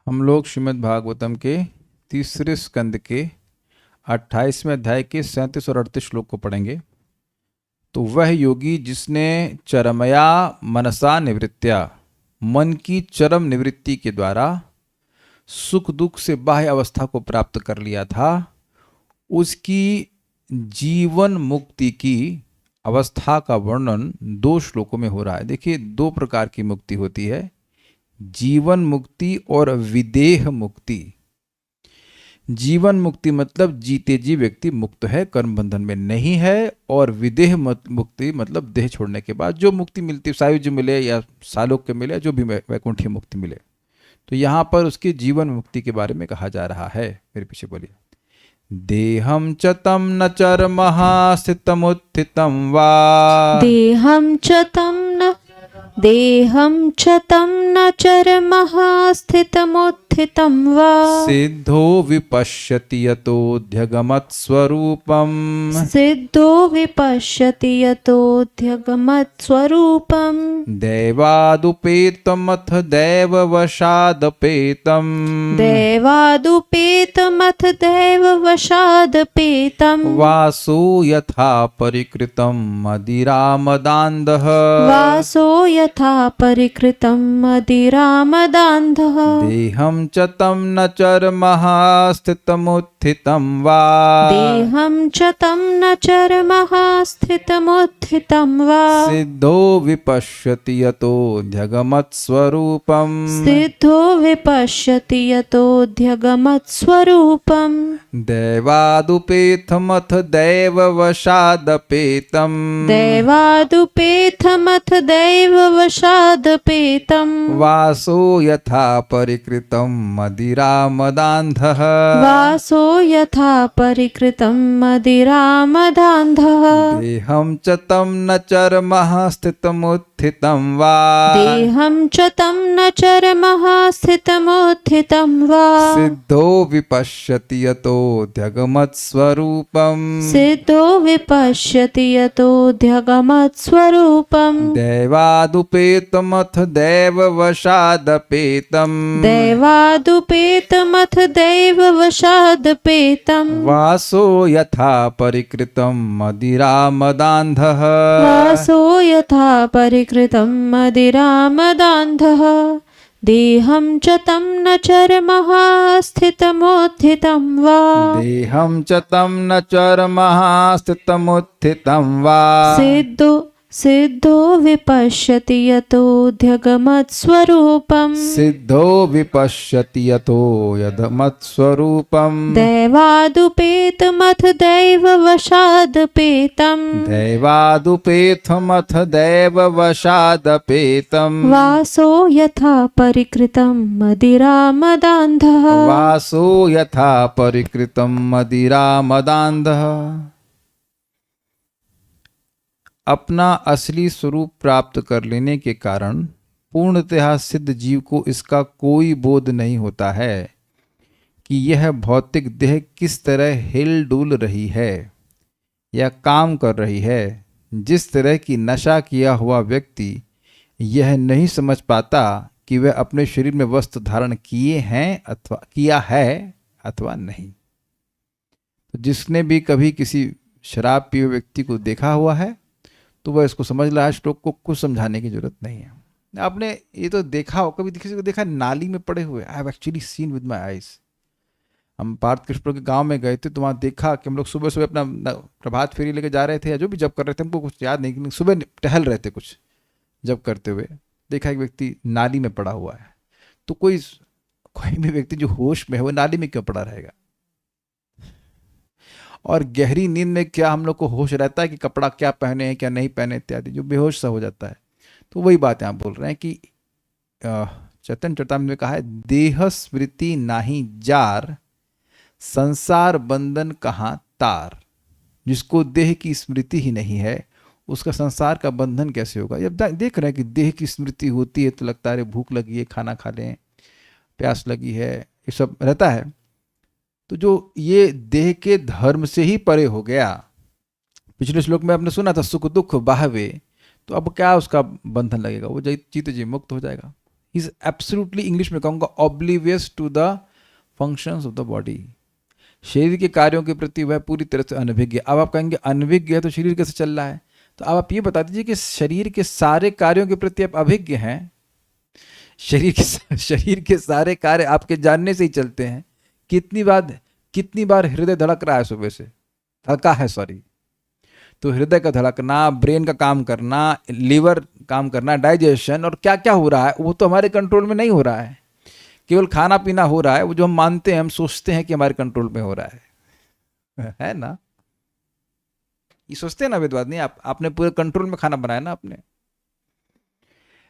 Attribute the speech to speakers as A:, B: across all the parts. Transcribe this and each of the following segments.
A: हम लोग श्रीमद् भागवतम के तीसरे स्कंद के 28वें अध्याय के 37 और 38 श्लोक को पढ़ेंगे। तो वह योगी जिसने चरमया मनसा निवृत्त्या, मन की चरम निवृत्ति के द्वारा सुख दुख से बाह्य अवस्था को प्राप्त कर लिया था, उसकी जीवन मुक्ति की अवस्था का वर्णन 2 श्लोकों में हो रहा है। देखिए, 2 प्रकार की मुक्ति होती है, जीवन मुक्ति और विदेह मुक्ति। जीवन मुक्ति मतलब जीते जी व्यक्ति मुक्त है, कर्म बंधन में नहीं है, और विदेह मुक्ति मतलब देह छोड़ने के बाद जो मुक्ति मिलती है, सायुज्य मिले या सालोक्य मिले, जो भी वैकुंठीय मुक्ति मिले। तो यहाँ पर उसकी जीवन मुक्ति के बारे में कहा जा रहा है। मेरे पीछे बोलिए। देहम च तम न चरमः स्थितमुत्थितं वा,
B: देहं च तं न चरमः स्थितमुत्थितं वा,
A: सिद्धो विपश्यति यतोऽध्यगमत्स्वरूपम्,
B: सिद्धो विपश्यति यतोऽध्यगमत्स्वरूपम्,
A: दैवादुपेतमथ दैववशादपेतम्,
B: दैवादुपेतमथ दैववशादपेतम्,
A: वासो यथा परिकृतं मदिरामदान्धः,
B: वासो यथा परिकृतं मदिरामदान्धः,
A: देहं च तं न चरमः स्थितमुत्थितं वा,
B: देहं च तं न चरमः स्थितमुत्थितं वा,
A: सिद्धो विपश्यति यतोऽध्यगमत्स्वरूपम्,
B: सिद्धो विपश्यति यतोऽध्यगमत्स्वरूपम्,
A: दैवादुपेतमथ दैववशादपेतम्,
B: दैवादुपेतमथ दैववशादपेतम्,
A: वासो यथा परिकृतं मदिरामदान्धः,
B: वासो यथा परिकृतं मदिरामदान्धः,
A: देहं च तं न चरमः स्थितमुत्थितं वा,
B: देहं च तं न चरमः स्थितमुत्थितं वा,
A: सिद्धो विपश्यति यतोऽध्यगमत्स्वरूपम्,
B: सिद्धो विपश्यति यतोऽध्यगमत्स्वरूपम्,
A: दैवादुपेतमथ दैववशादपेतम्,
B: दैवादुपेतमथ दैववशादपेतम्,
A: वासो यथा परिकृतं मदिरामदान्धः,
B: वासो यथा परिकृतं मदिरामदान्धः, देहं च तं न चरमः स्थितमुत्थितं वा,
A: देहं च तं न चरमः स्थितमुत्थितं वा,
B: सिद्धो विपश्यति यतोऽध्यगमत्स्वरूपम्,
A: सिद्धो विपश्यति यतोऽध्यगमत्स्वरूपम्,
B: दैवादुपेतमथ दैववशादपेतम्,
A: दैवादुपेतमथ दैववशादपेतम्,
B: वासो यथा परिकृतं मदिरामदान्धः,
A: वासो यथा परिकृतं मदिरामदान्धः। अपना असली स्वरूप प्राप्त कर लेने के कारण पूर्णतः सिद्ध जीव को इसका कोई बोध नहीं होता है कि यह भौतिक देह किस तरह हिल डुल रही है या काम कर रही है। जिस तरह की नशा किया हुआ व्यक्ति यह नहीं समझ पाता कि वह अपने शरीर में वस्त्र धारण किया है अथवा नहीं। तो जिसने भी कभी किसी शराब पिए व्यक्ति को देखा हुआ है तो वह इसको समझ रहा है। श्लोक को कुछ समझाने की जरूरत नहीं है। आपने ये तो देखा हो, कभी किसी को देखा नाली में पड़े हुए। I have actually seen with my eyes. हम पार्थ कृष्ण के गांव में गए थे तो वहाँ देखा कि हम लोग सुबह सुबह अपना प्रभात फेरी लेके जा रहे थे या जो भी जब कर रहे थे, हमको कुछ याद नहीं, सुबह टहल रहे थे कुछ जब करते हुए, देखा एक व्यक्ति नाली में पड़ा हुआ है। तो कोई भी व्यक्ति जो होश में है वो नाली में क्यों पड़ा रहेगा? और गहरी नींद में क्या हम लोग को होश रहता है कि कपड़ा क्या पहने हैं क्या नहीं पहने इत्यादि, जो बेहोश सा हो जाता है। तो वही बात यहाँ बोल रहे हैं कि चैतन्य चरितामृत में कहा है, देह स्मृति नाही जार, संसार बंधन कहाँ तार। जिसको देह की स्मृति ही नहीं है उसका संसार का बंधन कैसे होगा? जब देख रहे हैं कि देह की स्मृति होती है तो लगता है भूख लगी है, खाना खा लें, प्यास लगी है, ये सब रहता है। तो जो ये देह के धर्म से ही परे हो गया, पिछले श्लोक में आपने सुना था सुख दुख बाहवे, तो अब क्या उसका बंधन लगेगा? वो जीते जी मुक्त हो जाएगा। ही इज एब्सोल्युटली, इंग्लिश में कहूँगा, oblivious to the functions of the body. शरीर के कार्यों के प्रति वह पूरी तरह से अनभिज्ञ। अब आप कहेंगे अनभिज्ञ है तो शरीर कैसे चल रहा है? तो अब आप ये बता दीजिए कि शरीर के सारे कार्यों के प्रति आप अभिज्ञ हैं। शरीर के सारे कार्य आपके जानने से ही चलते हैं। कितनी बार हृदय धड़क रहा है सुबह से, धड़का है सॉरी। तो हृदय का धड़कना, ब्रेन का काम करना, लीवर काम करना, डाइजेशन और क्या क्या हो रहा है वो तो हमारे कंट्रोल में नहीं हो रहा है। केवल खाना पीना हो रहा है, वो जो हम मानते हैं, हम सोचते हैं कि हमारे कंट्रोल में हो रहा है ना? ये सोचते हैं ना विद्वान, नहीं आपने पूरे कंट्रोल में खाना बनाया ना आपने,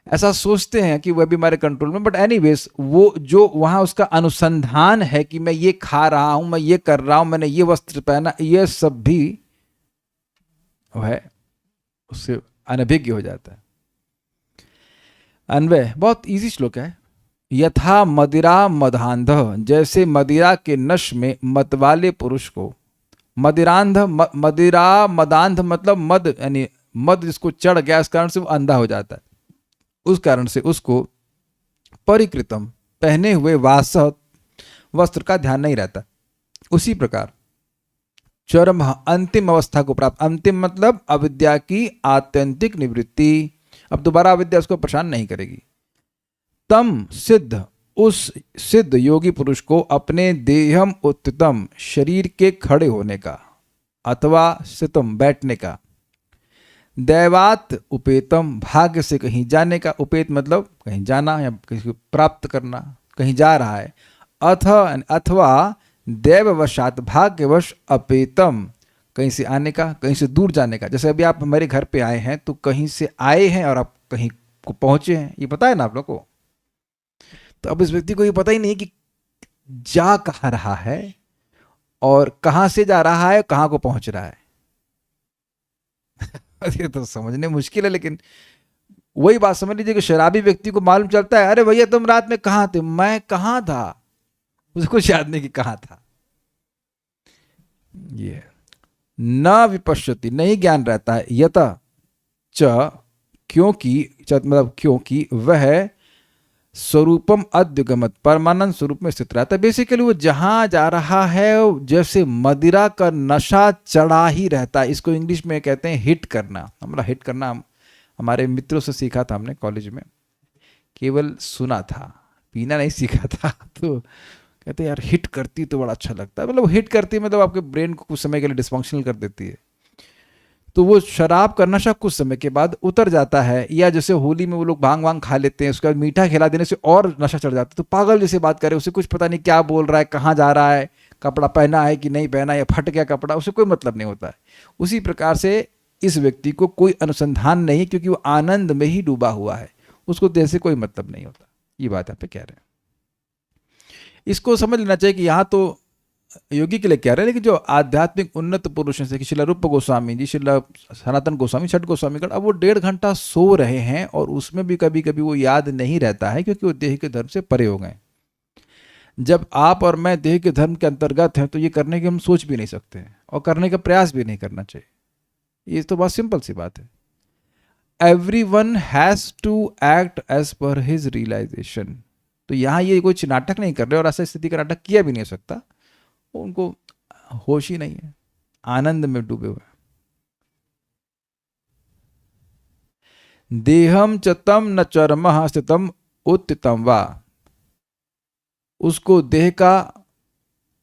A: ऐसा सोचते हैं कि वह भी हमारे कंट्रोल में। बट एनीवेज वो जो वहां उसका अनुसंधान है कि मैं ये खा रहा हूं, मैं ये कर रहा हूं, मैंने ये वस्त्र पहना, ये सब भी वह उससे अनभिज्ञ हो जाता है। अन्वय बहुत इजी श्लोक है। यथा मदिरा मदांध, जैसे मदिरा के नश में मतवाले पुरुष को, मदिरा मदांध मतलब मद, यानी मद जिसको चढ़ गया इस कारण से वो अंधा हो जाता है, उस कारण से उसको परिकृतम पहने हुए वासः वस्त्र का ध्यान नहीं रहता। उसी प्रकार चरम अंतिम अवस्था को प्राप्त, अंतिम मतलब अविद्या की आत्यंतिक निवृत्ति, अब दोबारा अविद्या उसको परेशान नहीं करेगी। तम सिद्ध, उस सिद्ध योगी पुरुष को अपने देहम उत्तम शरीर के खड़े होने का अथवा स्थितम बैठने का, दैवात उपेतम भाग्य से कहीं जाने का, उपेत मतलब कहीं जाना या किसी को प्राप्त करना, कहीं जा रहा है, अथवा दैववशात भाग्यवश अपेतम कहीं से आने का, कहीं से दूर जाने का। जैसे अभी आप हमारे घर पे आए हैं तो कहीं से आए हैं और आप कहीं को पहुंचे हैं, ये पता है ना आप लोग को। तो अब इस व्यक्ति को ये पता ही नहीं कि जा कहाँ रहा है और कहाँ से जा रहा है, कहाँ को पहुंच रहा है। ये तो समझने मुश्किल है, लेकिन वही बात समझ लीजिए कि शराबी व्यक्ति को मालूम चलता है, अरे भैया तुम रात में कहाँ थे? मैं कहाँ था, मुझे कुछ याद नहीं कि कहाँ था। ये न विपश्यति, नहीं ज्ञान रहता है। यत च, क्योंकि वह स्वरूपम अद्यगमत, परमानंद स्वरूप में स्थित रहता है। बेसिकली वो जहां जा रहा है जैसे मदिरा का नशा चढ़ा ही रहता है। इसको इंग्लिश में कहते हैं हिट करना। हमारा हिट करना हमारे मित्रों से सीखा था हमने कॉलेज में, केवल सुना था, पीना नहीं सीखा था। तो कहते यार हिट करती तो बड़ा अच्छा लगता है, मतलब हिट करती मतलब आपके ब्रेन को कुछ समय के लिए डिस्फंक्शनल कर देती है। तो वो शराब का नशा कुछ समय के बाद उतर जाता है, या जैसे होली में वो लोग भांग वांग खा लेते हैं, उसके बाद मीठा खिला देने से और नशा चढ़ जाता है। तो पागल जैसे बात करे, उसे कुछ पता नहीं क्या बोल रहा है, कहाँ जा रहा है, कपड़ा पहना है कि नहीं पहना, या फट गया कपड़ा, उसे कोई मतलब नहीं होता है। उसी प्रकार से इस व्यक्ति को कोई अनुसंधान नहीं, क्योंकि वो आनंद में ही डूबा हुआ है, उसको देह से कोई मतलब नहीं होता। ये बात यहाँ पे कह रहे हैं। इसको समझ लेना चाहिए कि यहाँ तो योगी के लिए कह रहे हैं, लेकिन जो आध्यात्मिक उन्नत पुरुष हैं, श्रील रूप गोस्वामी जी, श्रील सनातन गोस्वामी, छठ गोस्वामीगण, अब वो 1.5 घंटा सो रहे हैं और उसमें भी कभी कभी वो याद नहीं रहता है, क्योंकि वो देह के धर्म से परे हो गए। जब आप और मैं देह के धर्म के अंतर्गत हैं तो ये करने की हम सोच भी नहीं सकते हैं और करने का प्रयास भी नहीं करना चाहिए। ये तो बहुत सिंपल सी बात है। Everyone has to act as per his realisation. तो यहाँ ये कोई नाटक नहीं कर रहे, और ऐसा स्थिति का नाटक किया भी नहीं सकता, उनको होश ही नहीं है, आनंद में डूबे हुए। देहम च तम न चरमः स्थितम उत्तम वा, उसको देह का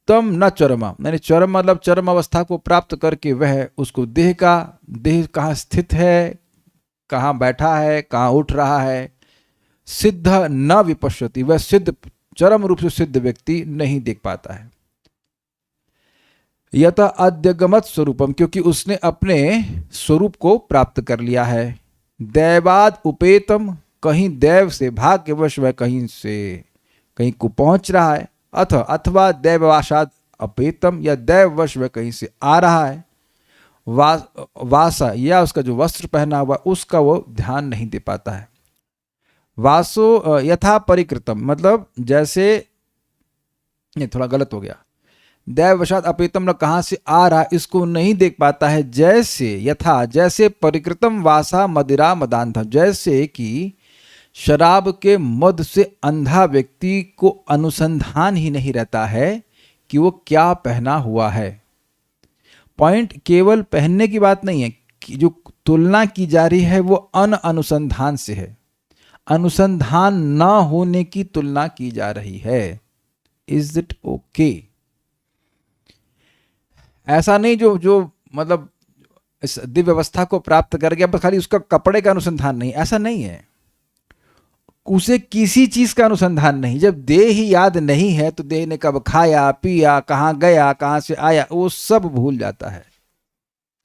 A: तम न चरम, यानी चरम मतलब चरम अवस्था को प्राप्त करके वह उसको देह कहाँ स्थित है, कहाँ बैठा है, कहाँ उठ रहा है, सिद्ध न विपश्यति, वह सिद्ध चरम रूप से सिद्ध व्यक्ति नहीं देख पाता है। यत अद्यगमत स्वरूपम, क्योंकि उसने अपने स्वरूप को प्राप्त कर लिया है। दैवाद उपेतम, कहीं दैव से भाग्यवश वह कहीं को पहुंच रहा है, अथवा दैववाशाद अपेतम, या दैववश वह कहीं से आ रहा है। वासा, या उसका जो वस्त्र पहना हुआ उसका वो ध्यान नहीं दे पाता है। वासो यथा परिकृतम, मतलब जैसे, ये थोड़ा गलत हो गया, दैववशात अपेतम, कहाँ से आ रहा इसको नहीं देख पाता है। जैसे यथा, जैसे परिकृतम वासा मदिरा मदांध, जैसे कि शराब के मद से अंधा व्यक्ति को अनुसंधान ही नहीं रहता है कि वो क्या पहना हुआ है। पॉइंट केवल पहनने की बात नहीं है, कि जो तुलना की जा रही है वो अनुसंधान से है, अनुसंधान ना होने की तुलना की जा रही है। Is it okay? ऐसा नहीं जो जो मतलब इस दिव्य अवस्था को प्राप्त कर गया बस खाली उसका कपड़े का अनुसंधान नहीं, ऐसा नहीं है। उसे किसी चीज का अनुसंधान नहीं। जब देह ही याद नहीं है तो देह ने कब खाया पिया, कहाँ गया, कहाँ से आया, वो सब भूल जाता है।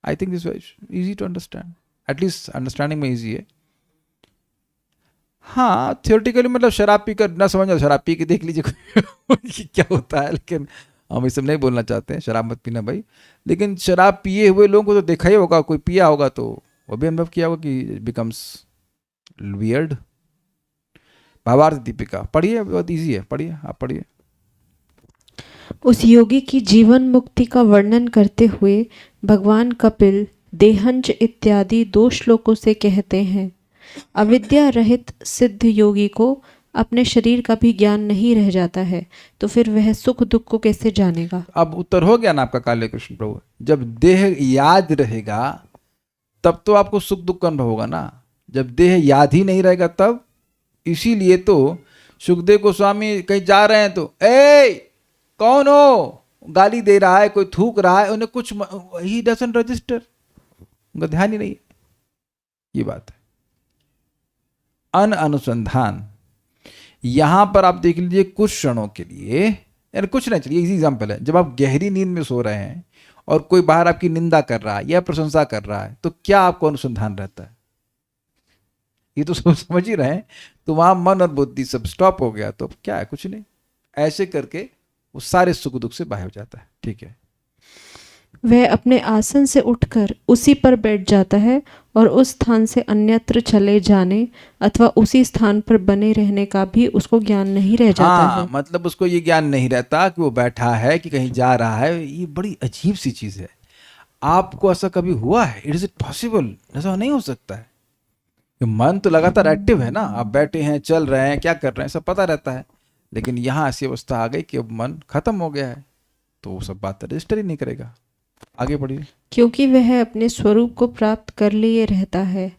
A: I think this easy to understand, at least understanding में इजी है। हाँ, थियोरेटिकली मतलब शराब पीकर ना समझ, शराब पी के देख लीजिए क्या होता है, लेकिन हम इस सब नहीं बोलना चाहते हैं, शराब मत पीना भाई। लेकिन शराब पिए हुए लोगों को तो देखा ही होगा, कोई पिया होगा तो वो भी अनुभव किया होगा कि बिकम्स वियर्ड। भावार्थ दीपिका पढ़िए, बहुत इजी है, पढ़िए, आप पढ़िए।
B: उस योगी की जीवन मुक्ति का वर्णन करते हुए भगवान कपिल देहंज इत्यादि 2 श्लोकों से कहते हैं, अविद्या रहित सिद्ध योगी को अपने शरीर का भी ज्ञान नहीं रह जाता है, तो फिर वह सुख दुख को कैसे जानेगा।
A: अब उत्तर हो गया ना आपका काले कृष्ण प्रभु। जब देह याद रहेगा तब तो आपको सुख दुख का अनुभव होगा ना। जब देह याद ही नहीं रहेगा तब। इसीलिए तो सुखदेव गोस्वामी कहीं जा रहे हैं तो ए कौन हो, गाली दे रहा है, कोई थूक रहा है, उन्हें कुछ ही डजंट रजिस्टर, उनका ध्यान ही नहीं है। ये बात है अनुसंधान। यहां पर आप देख लीजिए कुछ क्षणों के लिए, यानी कुछ नहीं, चलिए इजी एग्जाम्पल है, जब आप गहरी नींद में सो रहे हैं और कोई बाहर आपकी निंदा कर रहा है या प्रशंसा कर रहा है तो क्या आपको अनुसंधान रहता है? ये तो समझ ही रहे हैं। तो वहां मन और बुद्धि सब स्टॉप हो गया, तो क्या है, कुछ नहीं। ऐसे करके वो सारे सुख दुख से बाहर हो जाता है। ठीक है,
B: वह अपने आसन से उठकर उसी पर बैठ जाता है और उस स्थान से अन्यत्र चले जाने अथवा उसी स्थान पर बने रहने का भी उसको ज्ञान नहीं रह जाता है।
A: मतलब उसको ये ज्ञान नहीं रहता कि वो बैठा है कि कहीं जा रहा है। ये बड़ी अजीब सी चीज है। आपको ऐसा कभी हुआ है? It is it possible? ऐसा नहीं हो सकता है। मन तो लगातार एक्टिव है ना, आप बैठे हैं, चल रहे हैं, क्या कर रहे हैं, सब पता रहता है। लेकिन यहाँ ऐसी अवस्था आ गई कि अब मन खत्म हो गया है तो वो सब बात रजिस्टर ही नहीं करेगा। आगे बढ़िए।
B: क्योंकि वह अपने स्वरूप को प्राप्त कर लिए रहता है।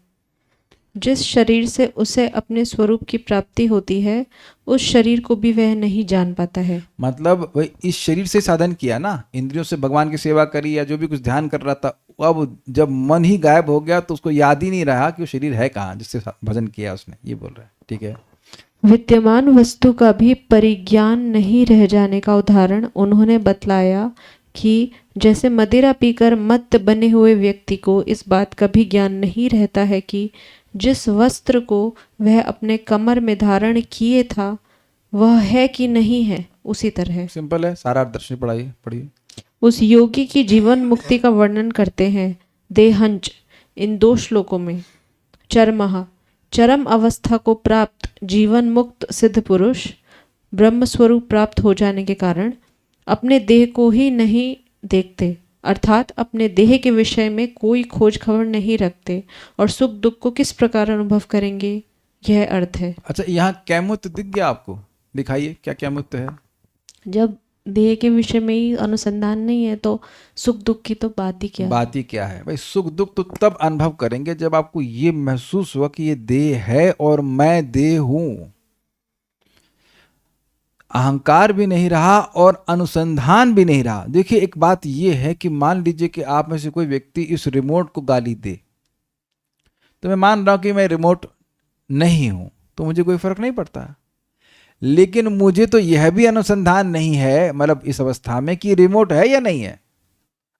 B: जिस शरीर से उसे अपने स्वरूप की प्राप्ति होती है उस शरीर को भी वह नहीं जान पाता है।
A: मतलब वही इस शरीर से साधन किया ना, इंद्रियों से भगवान की सेवा करी या जो भी कुछ ध्यान कर रहा था, अब जब मन ही गायब हो गया तो उसको याद ही नहीं रहा कि वो शरीर है कहाँ जिससे भजन किया उसने। ये बोल रहा है। ठीक है,
B: विद्यमान वस्तु का भी परिज्ञान नहीं रह जाने का उदाहरण उन्होंने बतलाया कि जैसे मदिरा पीकर मत्त बने हुए व्यक्ति को इस बात का भी ज्ञान नहीं रहता है कि जिस वस्त्र को वह अपने कमर में धारण किए था वह है कि नहीं है, उसी तरह
A: सिंपल है, सारा दर्शन पढ़ाइए, पढ़िए।
B: उस योगी की जीवन मुक्ति का वर्णन करते हैं देहंज इन 2 श्लोकों में। चरमः चरम अवस्था को प्राप्त जीवन मुक्त सिद्ध पुरुष ब्रह्म स्वरूप प्राप्त हो जाने के कारण अपने देह को ही नहीं देखते, अर्थात अपने देह के विषय में कोई खोज खबर नहीं रखते और सुख दुख को किस प्रकार अनुभव करेंगे, यह अर्थ है।
A: अच्छा, यहाँ कैमुत दिख गया आपको? दिखाइए क्या कैमुत है।
B: जब देह के विषय में ही अनुसंधान नहीं है तो सुख दुख की तो बात ही क्या है।
A: बात ही क्या है भाई। सुख दुख तो तब अनुभव करेंगे जब आपको ये महसूस हुआ कि ये देह है और मैं देह हूं। अहंकार भी नहीं रहा और अनुसंधान भी नहीं रहा। देखिए, एक बात यह है कि मान लीजिए कि आप में से कोई व्यक्ति इस रिमोट को गाली दे, तो मैं मान रहा हूं कि मैं रिमोट नहीं हूं तो मुझे कोई फर्क नहीं पड़ता। लेकिन मुझे तो यह भी अनुसंधान नहीं है, मतलब इस अवस्था में, कि रिमोट है या नहीं है।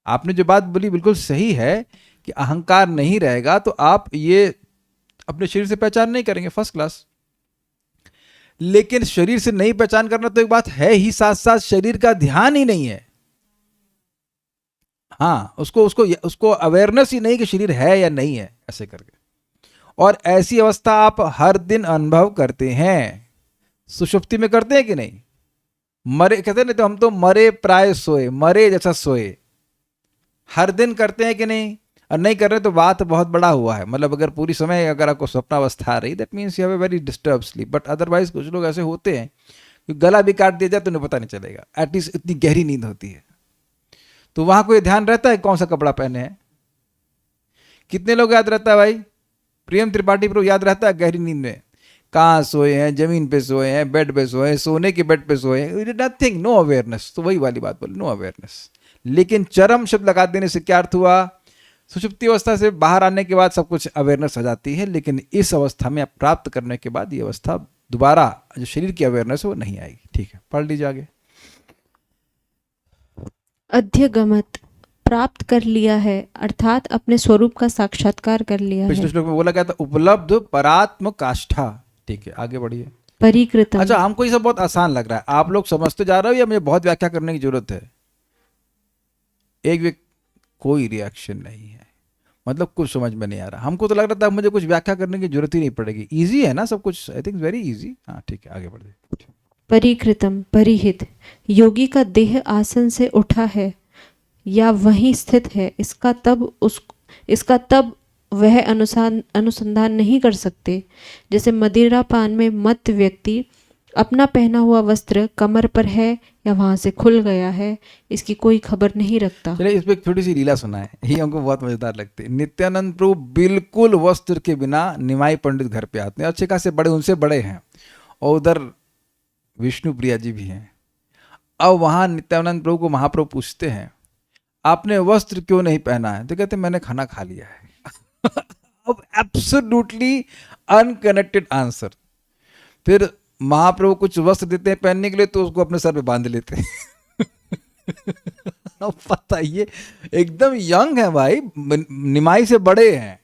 A: आपने जो बात बोली बिल्कुल सही है कि अहंकार नहीं रहेगा तो आप ये अपने शरीर से पहचान नहीं करेंगे, फर्स्ट क्लास। लेकिन शरीर से नहीं पहचान करना तो एक बात है ही, साथ साथ शरीर का ध्यान ही नहीं है। हाँ, उसको अवेयरनेस ही नहीं कि शरीर है या नहीं है, ऐसे करके। और ऐसी अवस्था आप हर दिन अनुभव करते हैं। सुषुप्ति में करते हैं कि नहीं? मरे कहते नहीं तो हम तो मरे प्राय सोए, मरे जैसा सोए, हर दिन करते हैं कि नहीं? और नहीं कर रहे तो बात बहुत बड़ा हुआ है। मतलब अगर पूरी समय अगर आपको स्वप्नावस्था आ रही, that means you have a very disturb sleep. But otherwise कुछ लोग ऐसे होते हैं कि गला भी काट दिया जाए तो उन्हें पता नहीं चलेगा, एटलीस्ट इतनी गहरी नींद होती है। तो वहां कोई ध्यान रहता है कौन सा कपड़ा पहने हैं? कितने लोग याद रहता है भाई? प्रियम त्रिपाठी प्रभु याद रहता है गहरी नींद में? कहाँ सोए हैं, जमीन पे सोए हैं, बेड पे सोए हैं, सोने के बेड पे सोए हैं, नथिंग, नो अवेयरनेस। तो वही वाली बात बोली, नो अवेयरनेस। लेकिन चरम शब्द लगा देने से क्या अर्थ हुआ? सुषुप्ति अवस्था से बाहर आने के बाद सब कुछ अवेयरनेस आ जाती है, लेकिन इस अवस्था में आप प्राप्त करने के बाद ये अवस्था दोबारा जो शरीर की अवेयरनेस है वो नहीं आएगी। ठीक है, पढ़ लीजिए आगे।
B: अध्यगमत, प्राप्त कर लिया है, अर्थात अपने स्वरूप का साक्षात्कार कर लिया
A: पिछले
B: है।
A: श्लोक में बोला गया था उपलब्ध परात्म काष्ठा। ठीक है, आगे बढ़िए।
B: परिकृतम,
A: अच्छा, हमको ये सब बहुत आसान लग रहा है, आप लोग समझते जा रहे हो या मुझे बहुत व्याख्या करने की जरूरत है? एक व्यक्ति, कोई रिएक्शन नहीं है, मतलब कुछ समझ में नहीं आ रहा। हमको तो लग रहा था मुझे कुछ व्याख्या करने की जरूरत ही नहीं पड़ेगी, इजी है ना सब कुछ, आई थिंक वेरी इजी। हाँ ठीक है, आगे बढ़िए।
B: परिकृतम, परिहित, योगी का देह आसन से उठा है या वहीं स्थित है, इसका तब वह अनुसंधान नहीं कर सकते। जैसे मदिरा पान में मत व्यक्ति अपना पहना हुआ वस्त्र कमर पर है या वहां से खुल गया है, इसकी कोई खबर नहीं रखता।
A: चलिए इस पे एक छोटी सी लीला सुनाए, ये हमको बहुत मजेदार लगती है। नित्यानंद प्रभु बिल्कुल वस्त्र के बिना निमाई पंडित घर पे आते हैं, अच्छे खासे बड़े, उनसे बड़े हैं, और उधर विष्णु प्रिया जी भी हैं। अब वहां नित्यानंद प्रभु को महाप्रभु पूछते हैं आपने वस्त्र क्यों नहीं पहना है? तो कहते मैंने खाना खा लिया है। अब एब्सोल्युटली अनकनेक्टेड आंसर। फिर महाप्रभु कुछ वस्त्र देते हैं पहनने के लिए तो उसको अपने सर पे बांध लेते हैं। अब पता, ये एकदम यंग है भाई, निमाई से बड़े हैं,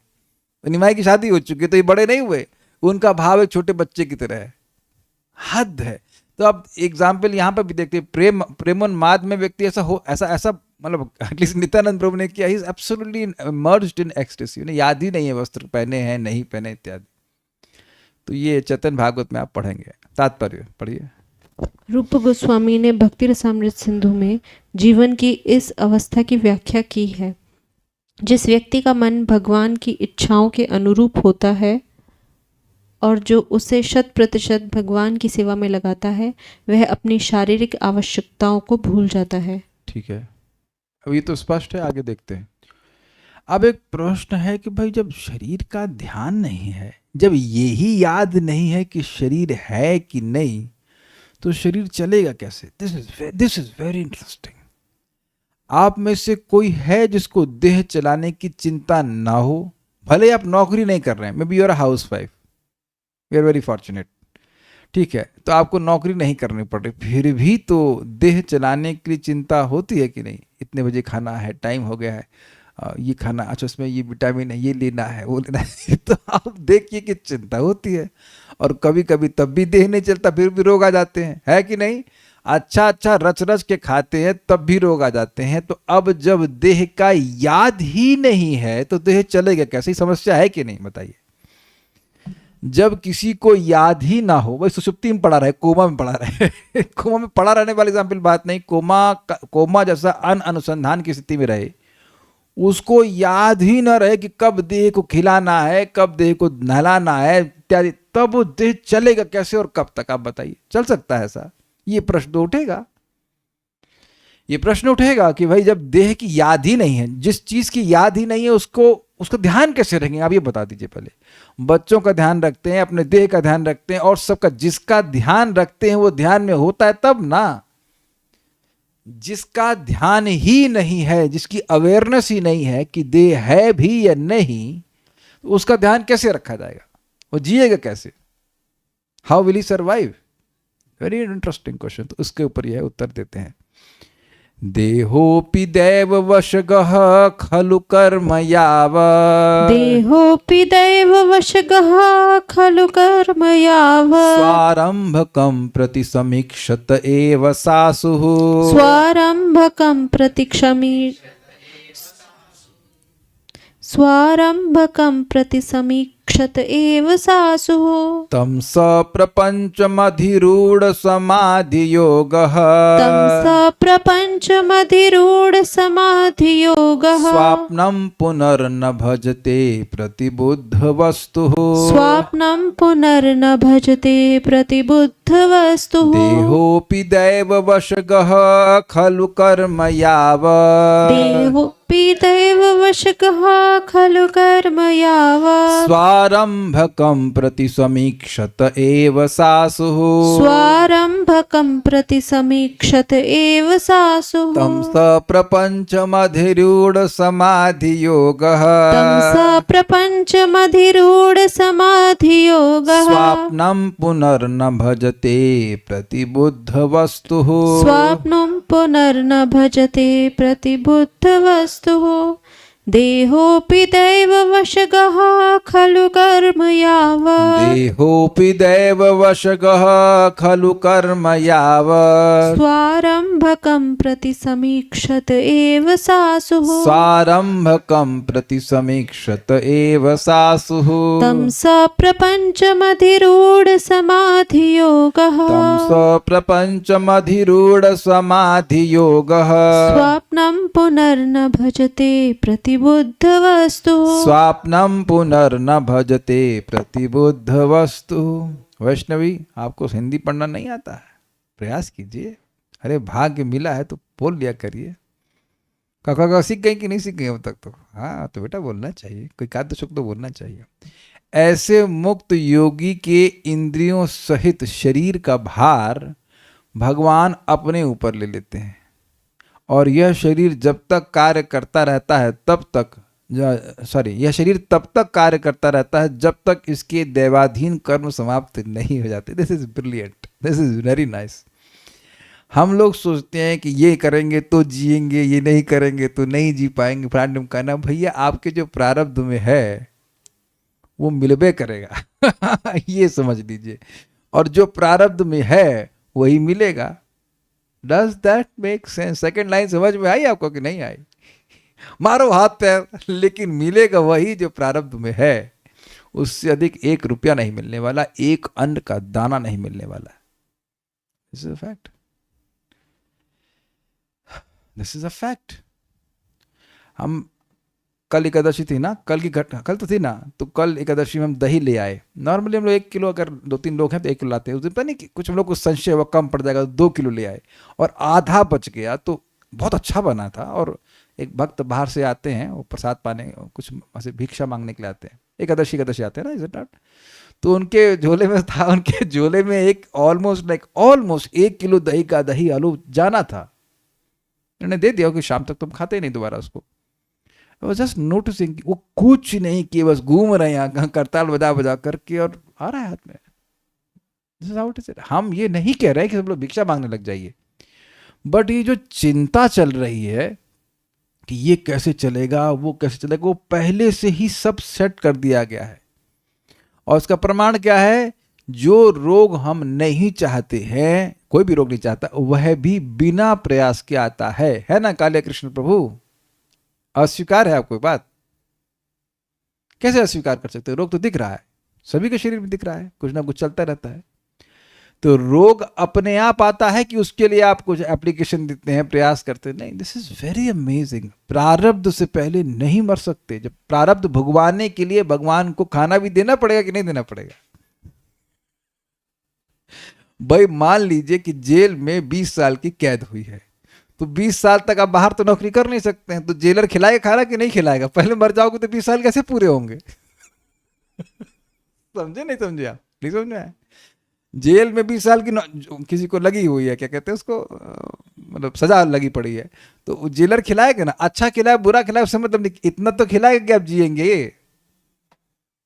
A: निमाई की शादी हो चुकी है तो ये बड़े नहीं हुए, उनका भाव एक छोटे बच्चे की तरह है, हद है। तो अब एग्जाम्पल यहाँ पर भी देखते हैं, प्रेमोन्माद में व्यक्ति ऐसा मतलब एटलीस्ट नित्यानंद प्रभु ने किया, he is absolutely emerged in ecstasy, उन्हें याद ही नहीं है वस्त्र पहने हैं नहीं पहने इत्यादि। तो ये चैतन्य भागवत में आप पढ़ेंगे, तात्पर्य पढ़िए।
B: रूप गोस्वामी ने भक्ति रसामृत सिंधु में जीवन की इस अवस्था की व्याख्या की है। जिस व्यक्ति का मन भगवान की इच्छाओं के अनुरूप होता है और जो उसे 100% भगवान की सेवा में लगाता है, वह अपनी शारीरिक आवश्यकताओं को भूल जाता है।
A: ठीक है, अब ये तो स्पष्ट है, आगे देखते हैं। अब एक प्रश्न है कि भाई जब शरीर का ध्यान नहीं है, जब यही याद नहीं है कि शरीर है कि नहीं, तो शरीर चलेगा कैसे? This is very interesting. आप में से कोई है जिसको देह चलाने की चिंता ना हो? भले आप नौकरी नहीं कर रहे हैं, maybe you are a housewife, we are very fortunate, ठीक है, तो आपको नौकरी नहीं करनी पड़ रही, फिर भी तो देह चलाने के लिए चिंता होती है कि नहीं? इतने बजे खाना है, टाइम हो गया है, ये खाना, अच्छा उसमें ये विटामिन है, ये लेना है, वो लेना है। तो आप देखिए कि चिंता होती है। और कभी कभी तब भी देह नहीं चलता, फिर भी रोग आ जाते हैं, है कि नहीं? अच्छा रच रच के खाते हैं तब भी रोग आ जाते हैं। तो अब जब देह का याद ही नहीं है तो देह चलेगा कैसे? समस्या है कि नहीं, बताइए। जब किसी को याद ही ना हो, वही सुषुप्ति में पड़ा रहे, कोमा में पड़ा रहे। कोमा में पड़ा रहने वाली एग्जाम्पल बात नहीं, कोमा जैसा अनुसंधान की स्थिति में रहे, उसको याद ही ना रहे कि कब देह को खिलाना है, कब देह को नहलाना है इत्यादि, तब वो देह चलेगा कैसे और कब तक? आप बताइए, चल सकता है ऐसा? ये प्रश्न उठेगा, ये प्रश्न उठेगा कि भाई जब देह की याद ही नहीं है, जिस चीज की याद ही नहीं है, उसको ध्यान कैसे रखेंगे? आप ये बता दीजिए। पहले बच्चों का ध्यान रखते हैं, अपने देह का ध्यान रखते हैं, और सबका जिसका ध्यान रखते हैं वो ध्यान में होता है तब ना। जिसका ध्यान ही नहीं है, जिसकी अवेयरनेस ही नहीं है कि देह है भी या नहीं, तो उसका ध्यान कैसे रखा जाएगा? वो जिएगा कैसे? How will he survive? Very interesting question. तो उसके ऊपर यह उत्तर देते हैं, देहोपि दैव वशगः खलु कर्म यावत्,
B: देहोपि दैव वशगः खलु कर्म यावत्,
A: स्वारंभकं प्रति समीक्षत एव सासुः,
B: स्वारंभकं प्रति समीक्षत एव सासुः।
A: तं स प्रपञ्चमधिरूढ समाधियोगः
B: तं स प्रपञ्चमधिरूढ समाधियोगः
A: स्वाप्नं पुनर्न भजते प्रतिबुद्धवस्तुः
B: स्वाप्नं पुनर्न भजते प्रतिबुद्धवस्तुः।
A: देहोऽपि दैववशगः खलु कर्म यावत्
B: देहोऽपि दैववशगः खलु कर्म यावत्
A: स्वारम्भकं प्रति समीक्षत एव सासुः
B: स्वारम्भकं प्रति समीक्षत एव सासुः।
A: तं स प्रपञ्चमधिरूढ समाधियोगः
B: तं स प्रपञ्चमधिरूढ समाधियोगः
A: स्वाप्नं पुनर्न भजते प्रतिबुद्धवस्तुः
B: स्वाप्नं पुनर्न भजते प्रतिबुद्धवस्तुः। देहोऽपि दैववशगः खलु कर्म यावत्
A: देहोऽपि दैववशगः खलु कर्म यावत्
B: स्वारम्भकं प्रति समीक्षत एव सासुः
A: स्वारम्भकं प्रति समीक्षत एव सासुः
B: तं स प्रपञ्चमधिरूढ समाधियोगः
A: तं स प्रपञ्चमधिरूढ समाधियोगः
B: स्वाप्नं पुनर्न भजते प्रतिबुद्धवस्तुः
A: स्वाप्नं पुनर्न भजते प्रतिबुद्धवस्तु। वैष्णवी, आपको हिंदी पढ़ना नहीं आता है, प्रयास कीजिए। अरे भाग्य मिला है तो बोल लिया करिए। का सीख गई कि नहीं सीख गई अब तक? तो हाँ, तो बेटा बोलना चाहिए, कोई काद्य शुक तो बोलना चाहिए। ऐसे मुक्त योगी के इंद्रियों सहित शरीर का भार भगवान अपने ऊपर ले लेते हैं, और यह शरीर जब तक कार्य करता रहता है तब तक यह शरीर तब तक कार्य करता रहता है जब तक इसके दैवाधीन कर्म समाप्त नहीं हो जाते। This is brilliant, this is very nice. हम लोग सोचते हैं कि ये करेंगे तो जिएंगे, ये नहीं करेंगे तो नहीं जी पाएंगे। प्राणिम कहना, भैया आपके जो प्रारब्ध में है वो मिलबे करेगा ये समझ लीजिए, और जो प्रारब्ध में है वही मिलेगा। Does that make sense? Second line समझ में आई आपको कि नहीं आई? मारो हाथ पैर, लेकिन मिलेगा वही जो प्रारब्ध में है। उससे अधिक 1 रुपया नहीं मिलने वाला, 1 अन्न का दाना नहीं मिलने वाला। This is a fact, this is a fact. हम कल एकादशी थी ना, कल की घटना, कल तो थी ना, तो कल एकादशी में हम दही ले आए। नॉर्मली हम लोग 1 किलो, अगर 2-3 लोग हैं तो 1 किलो लाते हैं। उस दिन पता नहीं कि कुछ हम लोग को संशय हुआ कम पड़ जाएगा, 2 किलो ले आए और आधा बच गया। तो बहुत अच्छा बना था। और एक भक्त बाहर से आते हैं, वो प्रसाद पाने, कुछ ऐसे भिक्षा मांगने के लिए आते हैं, एकादशी आते हैं ना, इज इट नॉट? तो उनके झोले में था, उनके झोले में एक ऑलमोस्ट 1 किलो दही का दही आलू जाना था। उन्होंने दे दिया कि शाम तक तुम खाते ही नहीं दोबारा उसको। I was just noticing, वो कुछ नहीं किए, बस घूम रहे हैं यहाँ करताल बजा बजा करके, और आ रहा है हाथ में। This is how it is. हम ये नहीं कह रहे हैं कि सब लोग भिक्षा मांगने लग जाइए, बट ये जो चिंता चल रही है कि ये कैसे चलेगा, वो कैसे चलेगा, वो पहले से ही सब सेट कर दिया गया है। और उसका प्रमाण क्या है? जो रोग हम नहीं चाहते हैं, कोई भी रोग नहीं चाहता, वह भी बिना प्रयास के आता है ना काले कृष्ण प्रभु? अस्वीकार है आपको बात? कैसे अस्वीकार कर सकते? रोग तो दिख रहा है, सभी के शरीर में दिख रहा है, कुछ ना कुछ चलता रहता है। तो रोग अपने आप आता है कि उसके लिए आप कुछ एप्लीकेशन देते हैं, प्रयास करते हैं? नहीं, दिस इज वेरी अमेजिंग। प्रारब्ध से पहले नहीं मर सकते। जब प्रारब्ध भुगवाने के लिए भगवान को खाना भी देना पड़ेगा कि नहीं देना पड़ेगा? भाई मान लीजिए कि जेल में 20 साल की कैद हुई है, तो 20 साल तक आप बाहर तो नौकरी कर नहीं सकते हैं, तो जेलर खिलाएगा खाना कि नहीं खिलाएगा? पहले मर जाओगे तो 20 साल कैसे पूरे होंगे? समझे नहीं समझे आप? नहीं समझ में आया? जेल में 20 साल की किसी को लगी हुई है, क्या कहते हैं उसको, मतलब सजा लगी पड़ी है, तो जेलर खिलाएगा ना? अच्छा खिलाए बुरा खिलाए उससे मतलब नहीं, इतना तो खिलाएगा कि आप जिएंगे।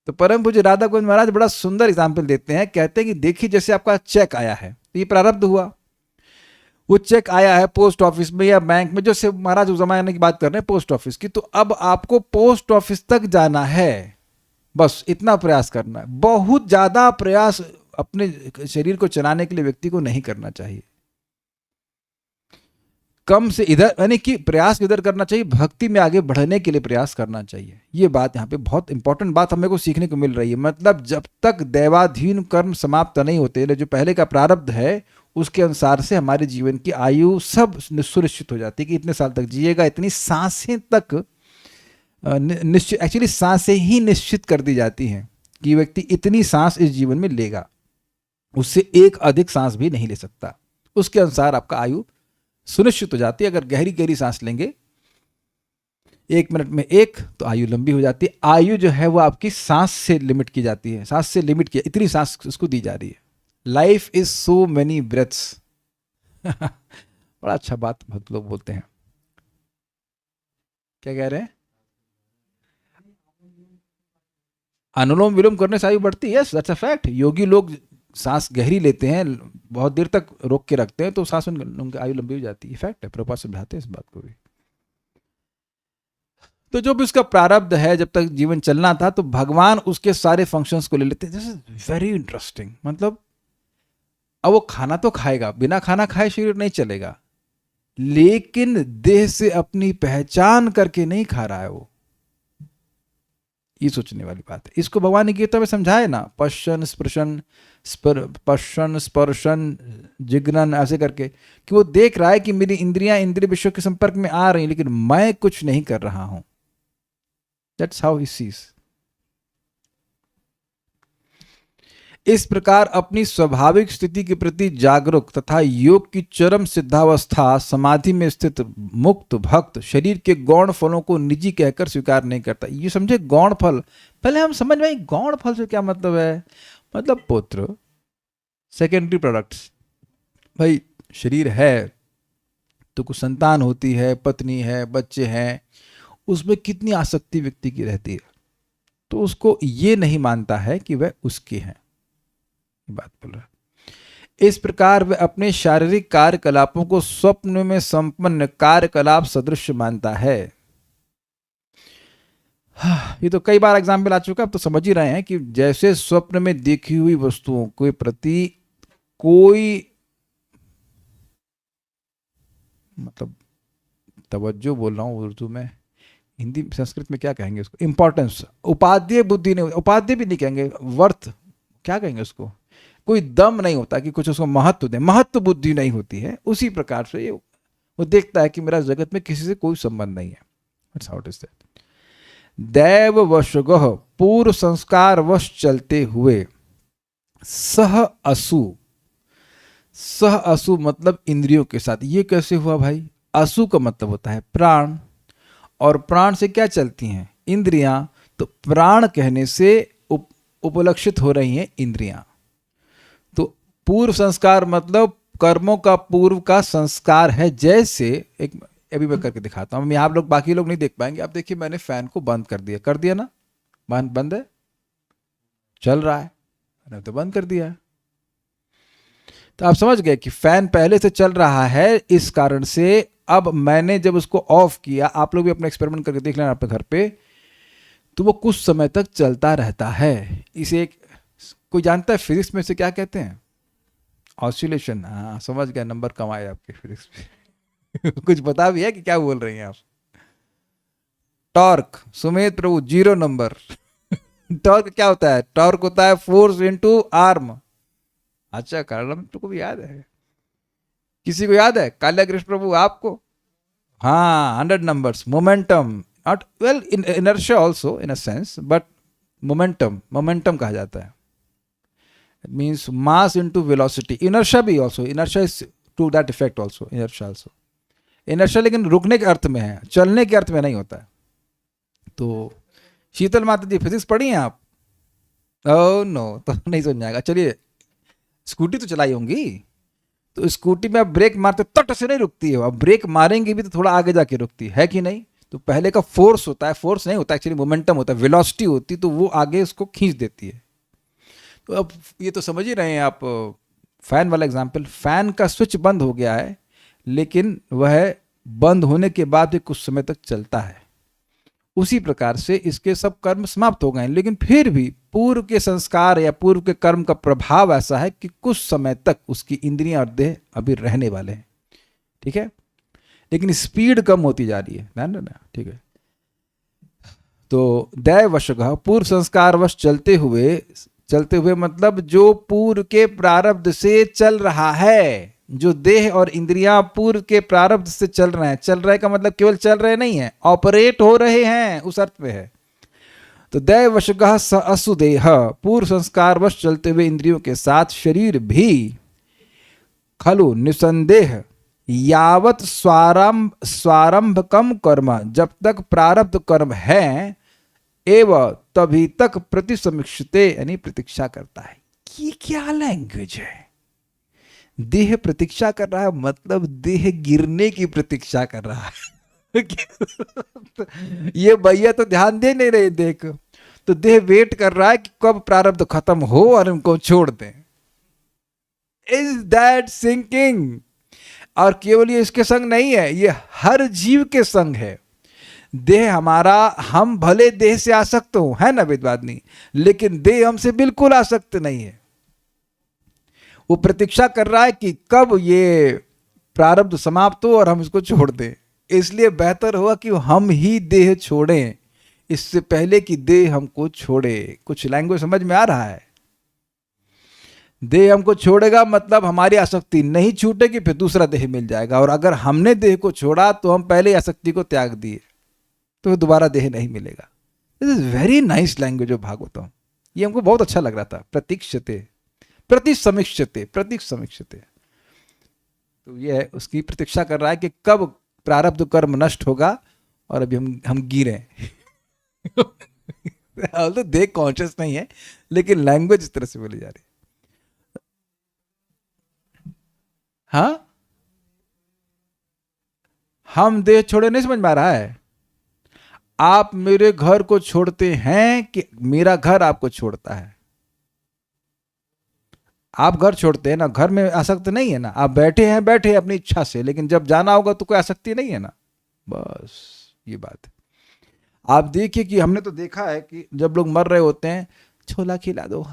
A: तो परम पूज्य राधा गोविंद महाराज बड़ा सुंदर एग्जाम्पल देते हैं। कहते हैं कि देखिए, जैसे आपका चेक आया है, तो ये प्रारब्ध हुआ। वो चेक आया है पोस्ट ऑफिस में या बैंक में, जो से महाराज उस जमाने की बात कर रहे हैं पोस्ट ऑफिस की, तो अब आपको पोस्ट ऑफिस तक जाना है, बस इतना प्रयास करना है। बहुत ज्यादा प्रयास अपने शरीर को चलाने के लिए व्यक्ति को नहीं करना चाहिए। कम से इधर, यानी कि प्रयास इधर करना चाहिए, भक्ति में आगे बढ़ने के लिए प्रयास करना चाहिए। ये बात यहाँ पे बहुत इंपॉर्टेंट बात हमें को सीखने को मिल रही है। मतलब जब तक दैवाधीन कर्म समाप्त नहीं होते, जो पहले का प्रारब्ध है उसके अनुसार से हमारे जीवन की आयु सब सुनिश्चित हो जाती है कि इतने साल तक जिएगा, इतनी सांसें तक निश्चित, एक्चुअली सांसें ही निश्चित कर दी जाती हैं कि व्यक्ति इतनी सांस इस जीवन में लेगा, उससे एक अधिक सांस भी नहीं ले सकता। उसके अनुसार आपका आयु सुनिश्चित हो जाती है। अगर गहरी गहरी सांस लेंगे 1 मिनट में 1, तो आयु लंबी हो जाती है। आयु जो है वो आपकी सांस से लिमिट की जाती है, सांस से लिमिट किया, इतनी सांस उसको दी जा रही है। Life is so many breaths. बड़ा अच्छा बात बहुत लोग बोलते हैं। क्या कह रहे हैं? अनुलोम विलोम करने से आयु बढ़ती है। Yes, that's a fact. योगी लोग सांस गहरी लेते हैं, बहुत देर तक रोक के रखते हैं, तो सांस उनकी आयु लंबी हो जाती है। फैक्ट है, प्रभुपाद समझाते हैं इस बात को भी। तो जो भी उसका प्रारब्ध है, जब तक जीवन चलना था, तो भगवान उसके सारे फंक्शंस को ले लेते हैं। This is very interesting. मतलब अब वो खाना तो खाएगा, बिना खाना खाए शरीर नहीं चलेगा, लेकिन देह से अपनी पहचान करके नहीं खा रहा है वो। ये सोचने वाली बात है। इसको भगवान ने गीता में समझाए ना, पश्चन स्पर्शन पश्चन स्पर्शन जिग्नन, ऐसे करके, कि वो देख रहा है कि मेरी इंद्रियां इंद्रिय विषयों के संपर्क में आ रही, लेकिन मैं कुछ नहीं कर रहा हूं। That's how he sees. इस प्रकार अपनी स्वाभाविक स्थिति के प्रति जागरूक तथा योग की चरम सिद्धावस्था समाधि में स्थित मुक्त भक्त शरीर के गौण फलों को निजी कहकर स्वीकार नहीं करता। ये समझे गौण फल, पहले हम समझ में, गौण फल से क्या मतलब है? मतलब पुत्र, सेकेंडरी प्रोडक्ट्स। भाई शरीर है तो कुछ संतान होती है, पत्नी है, बच्चे हैं, उसमें कितनी आसक्ति व्यक्ति की रहती है, तो उसको ये नहीं मानता है कि वह उसके हैं। बात बोल रहा है। इस प्रकार वह अपने शारीरिक कार्यकलापों को स्वप्न में संपन्न कार्यकलाप सदृश मानता है। ये तो कई बार एग्जाम्पल आ चुका, अब तो समझ ही रहे हैं कि जैसे स्वप्न में देखी हुई वस्तुओं के प्रति कोई मतलब तवज्जो बोल रहा हूं उर्दू में, हिंदी संस्कृत में क्या कहेंगे उसको, इंपॉर्टेंस, उपादेय बुद्धि नहीं, उपादेय भी नहीं कहेंगे, वर्थ क्या कहेंगे उसको, कोई दम नहीं होता कि कुछ उसको महत्व दे, महत्व बुद्धि नहीं होती है। उसी प्रकार से ये वो देखता है कि मेरा जगत में किसी से कोई संबंध नहीं है। That's how it is that. दैव वशगः पूर्व संस्कार वश चलते हुए सह असु, सह असु मतलब इंद्रियों के साथ। ये कैसे हुआ भाई? असु का मतलब होता है प्राण, और प्राण से क्या चलती हैं? इंद्रियां। तो प्राण कहने से उपलक्षित हो रही हैं इंद्रियां। तो पूर्व संस्कार मतलब कर्मों का पूर्व का संस्कार है। जैसे एक अभी मैं करके दिखाता हूं, आप लोग बाकी लोग नहीं देख पाएंगे। आप देखिए, मैंने फैन को बंद कर दिया ना, बंद है, चल रहा है, मैंने तो बंद कर दिया है। तो आप समझ गए कि फैन पहले से चल रहा है, इस कारण से अब मैंने जब उसको ऑफ किया, आप लोग भी अपना एक्सपेरिमेंट करके देख लेना अपने घर पे, तो वो कुछ समय तक चलता रहता है। इसे एक कोई जानता है फिजिक्स में से क्या कहते हैं? ऑसिलेशन। हाँ समझ गया, नंबर कम आए आपके फिजिक्स में। कुछ पता भी है कि क्या बोल रही हैं आप? टॉर्क, सुमेध प्रभु 0 नंबर। टॉर्क क्या होता है? टॉर्क होता है फोर्स इनटू आर्म। अच्छा, कारण को भी याद है? किसी को याद है? काल्या कृष्ण प्रभु आपको? हाँ 100 numbers. Momentum, not well in inertia also in a sense, but momentum कहा जाता है। It means mass into velocity. Inertia भी also, inertia is to that effect also, inertia also. Inertia लेकिन रुकने के अर्थ में है, चलने के अर्थ में नहीं होता है। तो शीतल माता जी फिजिक्स पढ़ी हैं आप? ओह नो, तो नहीं समझ आएगा। चलिए, स्कूटी तो चलाई होंगी, तो स्कूटी में आप ब्रेक मारते तट से नहीं रुकती है, अब ब्रेक मारेंगे भी तो थोड़ा आगे जाके रुकती है कि नहीं? तो पहले का फोर्स होता है, फोर्स नहीं होता एक्चुअली, मोमेंटम होता है, वेलोसिटी होती, तो वो आगे उसको खींच देती है। तो अब ये तो समझ ही रहे हैं आप, फैन वाला एग्जाम्पल, फैन का स्विच बंद हो गया है, लेकिन वह बंद होने के बाद भी कुछ समय तक चलता है। उसी प्रकार से इसके सब कर्म समाप्त हो गए, लेकिन फिर भी पूर्व के संस्कार या पूर्व के कर्म का प्रभाव ऐसा है कि कुछ समय तक उसकी इंद्रियां और देह अभी रहने वाले हैं। ठीक है, लेकिन स्पीड कम होती जा रही है ना, ठीक है। तो दैवशगः पूर्व संस्कार वश चलते हुए मतलब जो पूर्व के प्रारब्ध से चल रहा है, जो देह और इंद्रियां पूर्व के प्रारब्ध से चल रहे हैं। चल रहे का मतलब केवल चल रहे नहीं है, ऑपरेट हो रहे हैं, उस अर्थ में है। तो दैवशगः स असुदेह, पूर्व संस्कार वश चलते हुए इंद्रियों के साथ शरीर भी खलु निसंदेह यावत स्वारंभकम कर्म, जब तक प्रारब्ध कर्म है, एवं तभी तक प्रतिसमीक्षते यानी प्रतीक्षा करता है। ये क्या लैंग्वेज है? देह प्रतीक्षा कर रहा है मतलब देह गिरने की प्रतीक्षा कर रहा है। ये भैया तो ध्यान दे नहीं रहे देख, तो देह वेट कर रहा है कि कब प्रारब्ध खत्म हो और इनको छोड़ दें। Is that sinking? और केवल ये इसके संग नहीं है, ये हर जीव के संग है। देह हमारा, हम भले देह से आसक्त हो, है ना वेदवादिनी, लेकिन देह हमसे बिल्कुल आसक्त नहीं है। वो प्रतीक्षा कर रहा है कि कब ये प्रारब्ध समाप्त हो और हम इसको छोड़ दें। इसलिए बेहतर होगा कि हम ही देह छोड़ें इससे पहले कि देह हमको छोड़े। कुछ लैंग्वेज समझ में आ रहा है? देह हमको छोड़ेगा मतलब हमारी आसक्ति नहीं छूटेगी, फिर दूसरा देह मिल जाएगा। और अगर हमने देह को छोड़ा तो हम पहले आसक्ति को त्याग दिए, तो दोबारा देह नहीं मिलेगा। This is very nice language of Bhagavatam. ये हमको बहुत अच्छा लग रहा था। प्रतीक्षते प्रतिसमीक्षते, प्रतिसमीक्षते, तो ये है उसकी प्रतीक्षा कर रहा है कि कब प्रारब्ध कर्म नष्ट होगा और अभी हम गिरे। तो देह कॉन्शियस नहीं है, लेकिन लैंग्वेज इस तरह से बोली जा रही है। हाँ, हम देह छोड़े नहीं समझ में आ रहा है। आप मेरे घर को छोड़ते हैं कि मेरा घर आपको छोड़ता है? आप घर छोड़ते हैं ना, घर में आसक्त नहीं है ना। आप बैठे हैं अपनी इच्छा से, लेकिन जब जाना होगा तो कोई आसक्ति नहीं है ना। बस ये बात है। आप देखिए कि हमने तो देखा है कि जब लोग मर रहे होते हैं, छोला खिला दो,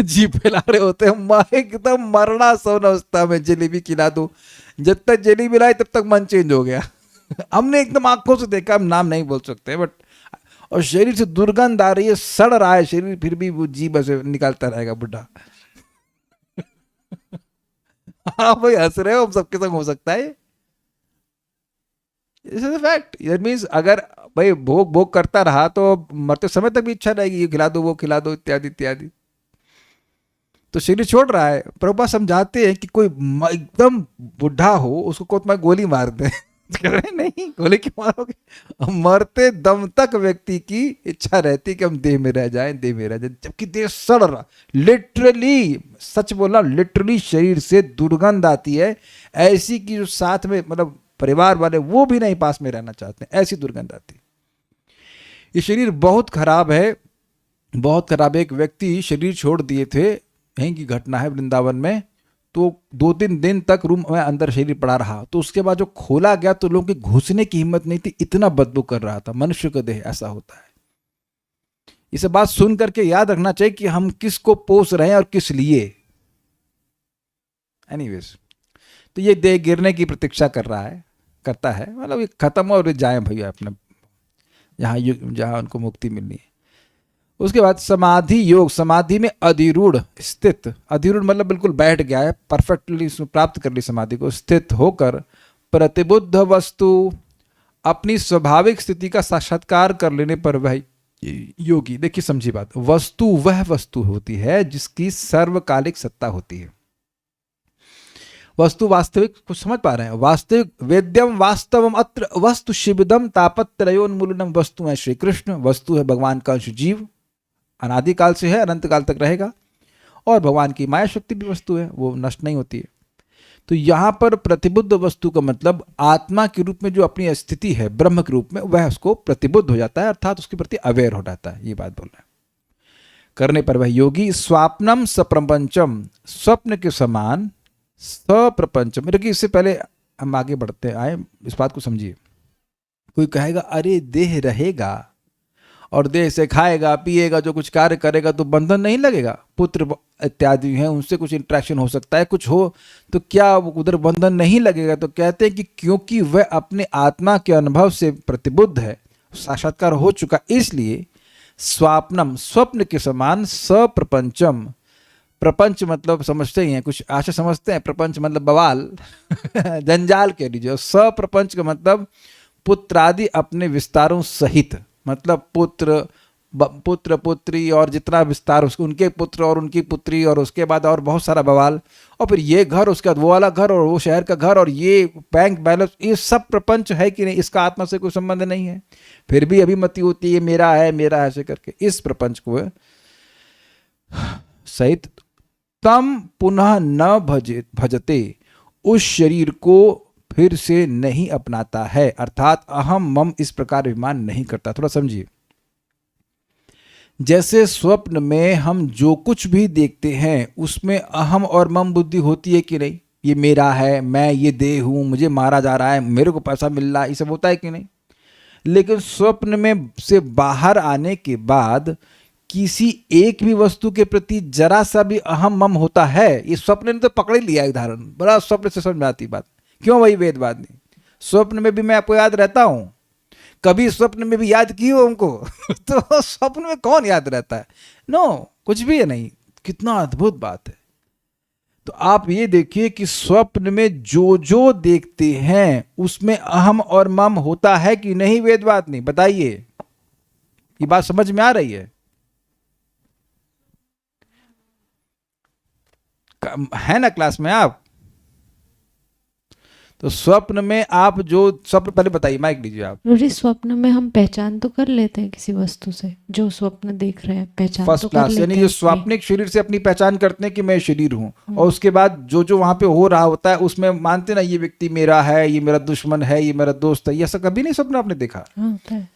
A: जी फैला रहे होते हैं, एकदम मरना सोना अवस्था में जलेबी खिला दो। जब तक जलेबी लाई तब तक मन चेंज हो गया। हमने एकदम आंखों से देखा, हम नाम नहीं बोल सकते, बट और शरीर से दुर्गंध आ रही है, सड़ रहा है शरीर, फिर भी वो जीभ से निकालता रहेगा बुढ़ा। हाँ भाई, हंस रहे हो, हम सबके संग हो सकता है। Is fact. दैट मीन्स अगर भाई भोग करता रहा तो मरते समय तक भी इच्छा रहेगी, ये खिला दो, वो खिला दो, इत्यादि इत्यादि। तो शरीर छोड़ रहा है। प्रभुपाद समझाते हैं कि कोई एकदम बुढ़ा हो, उसको को तुम्हारी गोली मार दे। नहीं, गोली क्यों मारोगे? मरते दम तक व्यक्ति की इच्छा रहती कि हम देह में रह जाएं, देह में रह जाएं, जबकि देह सड़ रहा। लिटरली, सच बोला, लिटरली शरीर से दुर्गंध आती है ऐसी कि जो साथ में मतलब परिवार वाले वो भी नहीं पास में रहना चाहते, ऐसी दुर्गंध आती। ये शरीर बहुत खराब है, बहुत खराब है। एक व्यक्ति शरीर छोड़ दिए थे, यहीं की घटना है वृंदावन में। तो 2-3 दिन तक रूम में अंदर शरीर पड़ा रहा। तो उसके बाद जो खोला गया तो लोगों की घुसने की हिम्मत नहीं थी, इतना बदबू कर रहा था। मनुष्य का देह ऐसा होता है। इसे बात सुन करके याद रखना चाहिए कि हम किसको पोस रहे हैं और किस लिए। एनीवेज, तो ये देह गिरने की प्रतीक्षा करता है, मतलब ये खत्म हो और जाए भैया अपने जहां उनको मुक्ति मिलनी है। उसके बाद समाधि योग, समाधि में अधिरूढ़ स्थित, अधिरूढ़ मतलब बिल्कुल बैठ गया है, परफेक्टली प्राप्त कर ली समाधि को, स्थित होकर प्रतिबुद्ध वस्तु, अपनी स्वाभाविक स्थिति का साक्षात्कार कर लेने पर वह योगी। देखिए समझी बात, वस्तु वह वस्तु होती है जिसकी सर्वकालिक सत्ता होती है। वस्तु वास्तविक, कुछ समझ पा रहे हैं? वास्तविक वेद्यम वास्तवम अत्र वस्तु शिवदम तापत्रयोन्मूलनम, वस्तु है श्री कृष्ण, वस्तु है भगवान का अंश जीव, अनादिकाल से है, अनंत काल तक रहेगा। और भगवान की माया शक्ति भी वस्तु है, वो नष्ट नहीं होती है। तो यहाँ पर प्रतिबुद्ध वस्तु का मतलब आत्मा के रूप में जो अपनी स्थिति है ब्रह्म के रूप में, वह उसको प्रतिबुद्ध हो जाता है, अर्थात उसके प्रति अवेयर हो जाता है। ये बात बोल रहे हैं। करने पर वह योगी स्वाप्नम सप्रपंचम, स्वप्न के समान सप्रपंचम। देखिए इससे पहले हम आगे बढ़ते आए, इस बात को समझिए। कोई कहेगा अरे देह रहेगा और देह से खाएगा पिएगा, जो कुछ कार्य करेगा, तो बंधन नहीं लगेगा। पुत्र इत्यादि हैं, उनसे कुछ इंटरेक्शन हो सकता है, कुछ हो, तो क्या उधर बंधन नहीं लगेगा? तो कहते हैं कि क्योंकि वह अपने आत्मा के अनुभव से प्रतिबुद्ध है, साक्षात्कार हो चुका, इसलिए स्वाप्नम, स्वप्न के समान, सप्रपंचम, प्रपंच मतलब समझते ही हैं, कुछ आशा समझते हैं, प्रपंच मतलब बवाल जंजाल कह लीजिए। सप्रपंच का मतलब पुत्रादि अपने विस्तारों सहित, मतलब पुत्र पुत्री और जितना विस्तार, उसके उनके पुत्र और उनकी पुत्री, और उसके बाद और बहुत सारा बवाल, और फिर ये घर, उसके बाद वो वाला घर, और वो शहर का घर, और ये बैंक बैलेंस, ये सब प्रपंच है कि नहीं? इसका आत्मा से कोई संबंध नहीं है, फिर भी अभिमति होती है मेरा है मेरा है ऐसे करके। इस प्रपंच को सहित तम पुनः न भजते, उस शरीर को फिर से नहीं अपनाता है, अर्थात अहम मम इस प्रकार अभिमान नहीं करता। थोड़ा समझिए, जैसे स्वप्न में हम जो कुछ भी देखते हैं उसमें अहम और मम बुद्धि होती है कि नहीं? ये मेरा है, मैं ये देह हूं, मुझे मारा जा रहा है, मेरे को पैसा मिल रहा है, ये सब होता है कि नहीं? लेकिन स्वप्न में से बाहर आने के बाद किसी एक भी वस्तु के प्रति जरा सा भी अहम मम होता है? ये स्वप्न ने तो पकड़ लिया है उदाहरण, बड़ा स्वप्न से समझ में आती बात। क्यों? वही वेदवाद नहीं, स्वप्न में भी मैं आपको याद रहता हूं, कभी स्वप्न में भी याद की हो हमको तो स्वप्न में कौन याद रहता है? नो, कुछ भी है नहीं। कितना अद्भुत बात है। तो आप ये देखिए कि स्वप्न में जो जो देखते हैं उसमें अहम और मम होता है कि नहीं? वेदवाद नहीं, बताइए, ये बात समझ में आ रही है ना क्लास में आप? तो स्वप्न में आप जो स्वप्न, पहले बताइए, माइक लीजिए आप।
B: रोजी, स्वप्न में हम पहचान तो कर लेते हैं किसी वस्तु से, जो स्वप्न देख रहे हैं पहचान
A: फर्स्ट
B: तो कर
A: क्लास,
B: लेते
A: यानी
B: हैं
A: जो
B: उसमें।
A: स्वाप्निक शरीर से अपनी पहचान करते हैं कि मैं शरीर हूं, और उसके बाद जो जो वहां पे हो रहा होता है उसमें मानते ना ये व्यक्ति मेरा है, ये मेरा दुश्मन है, ये मेरा दोस्त है। ये ऐसा कभी नहीं स्वप्न आपने देखा?
B: हाँ, होता है।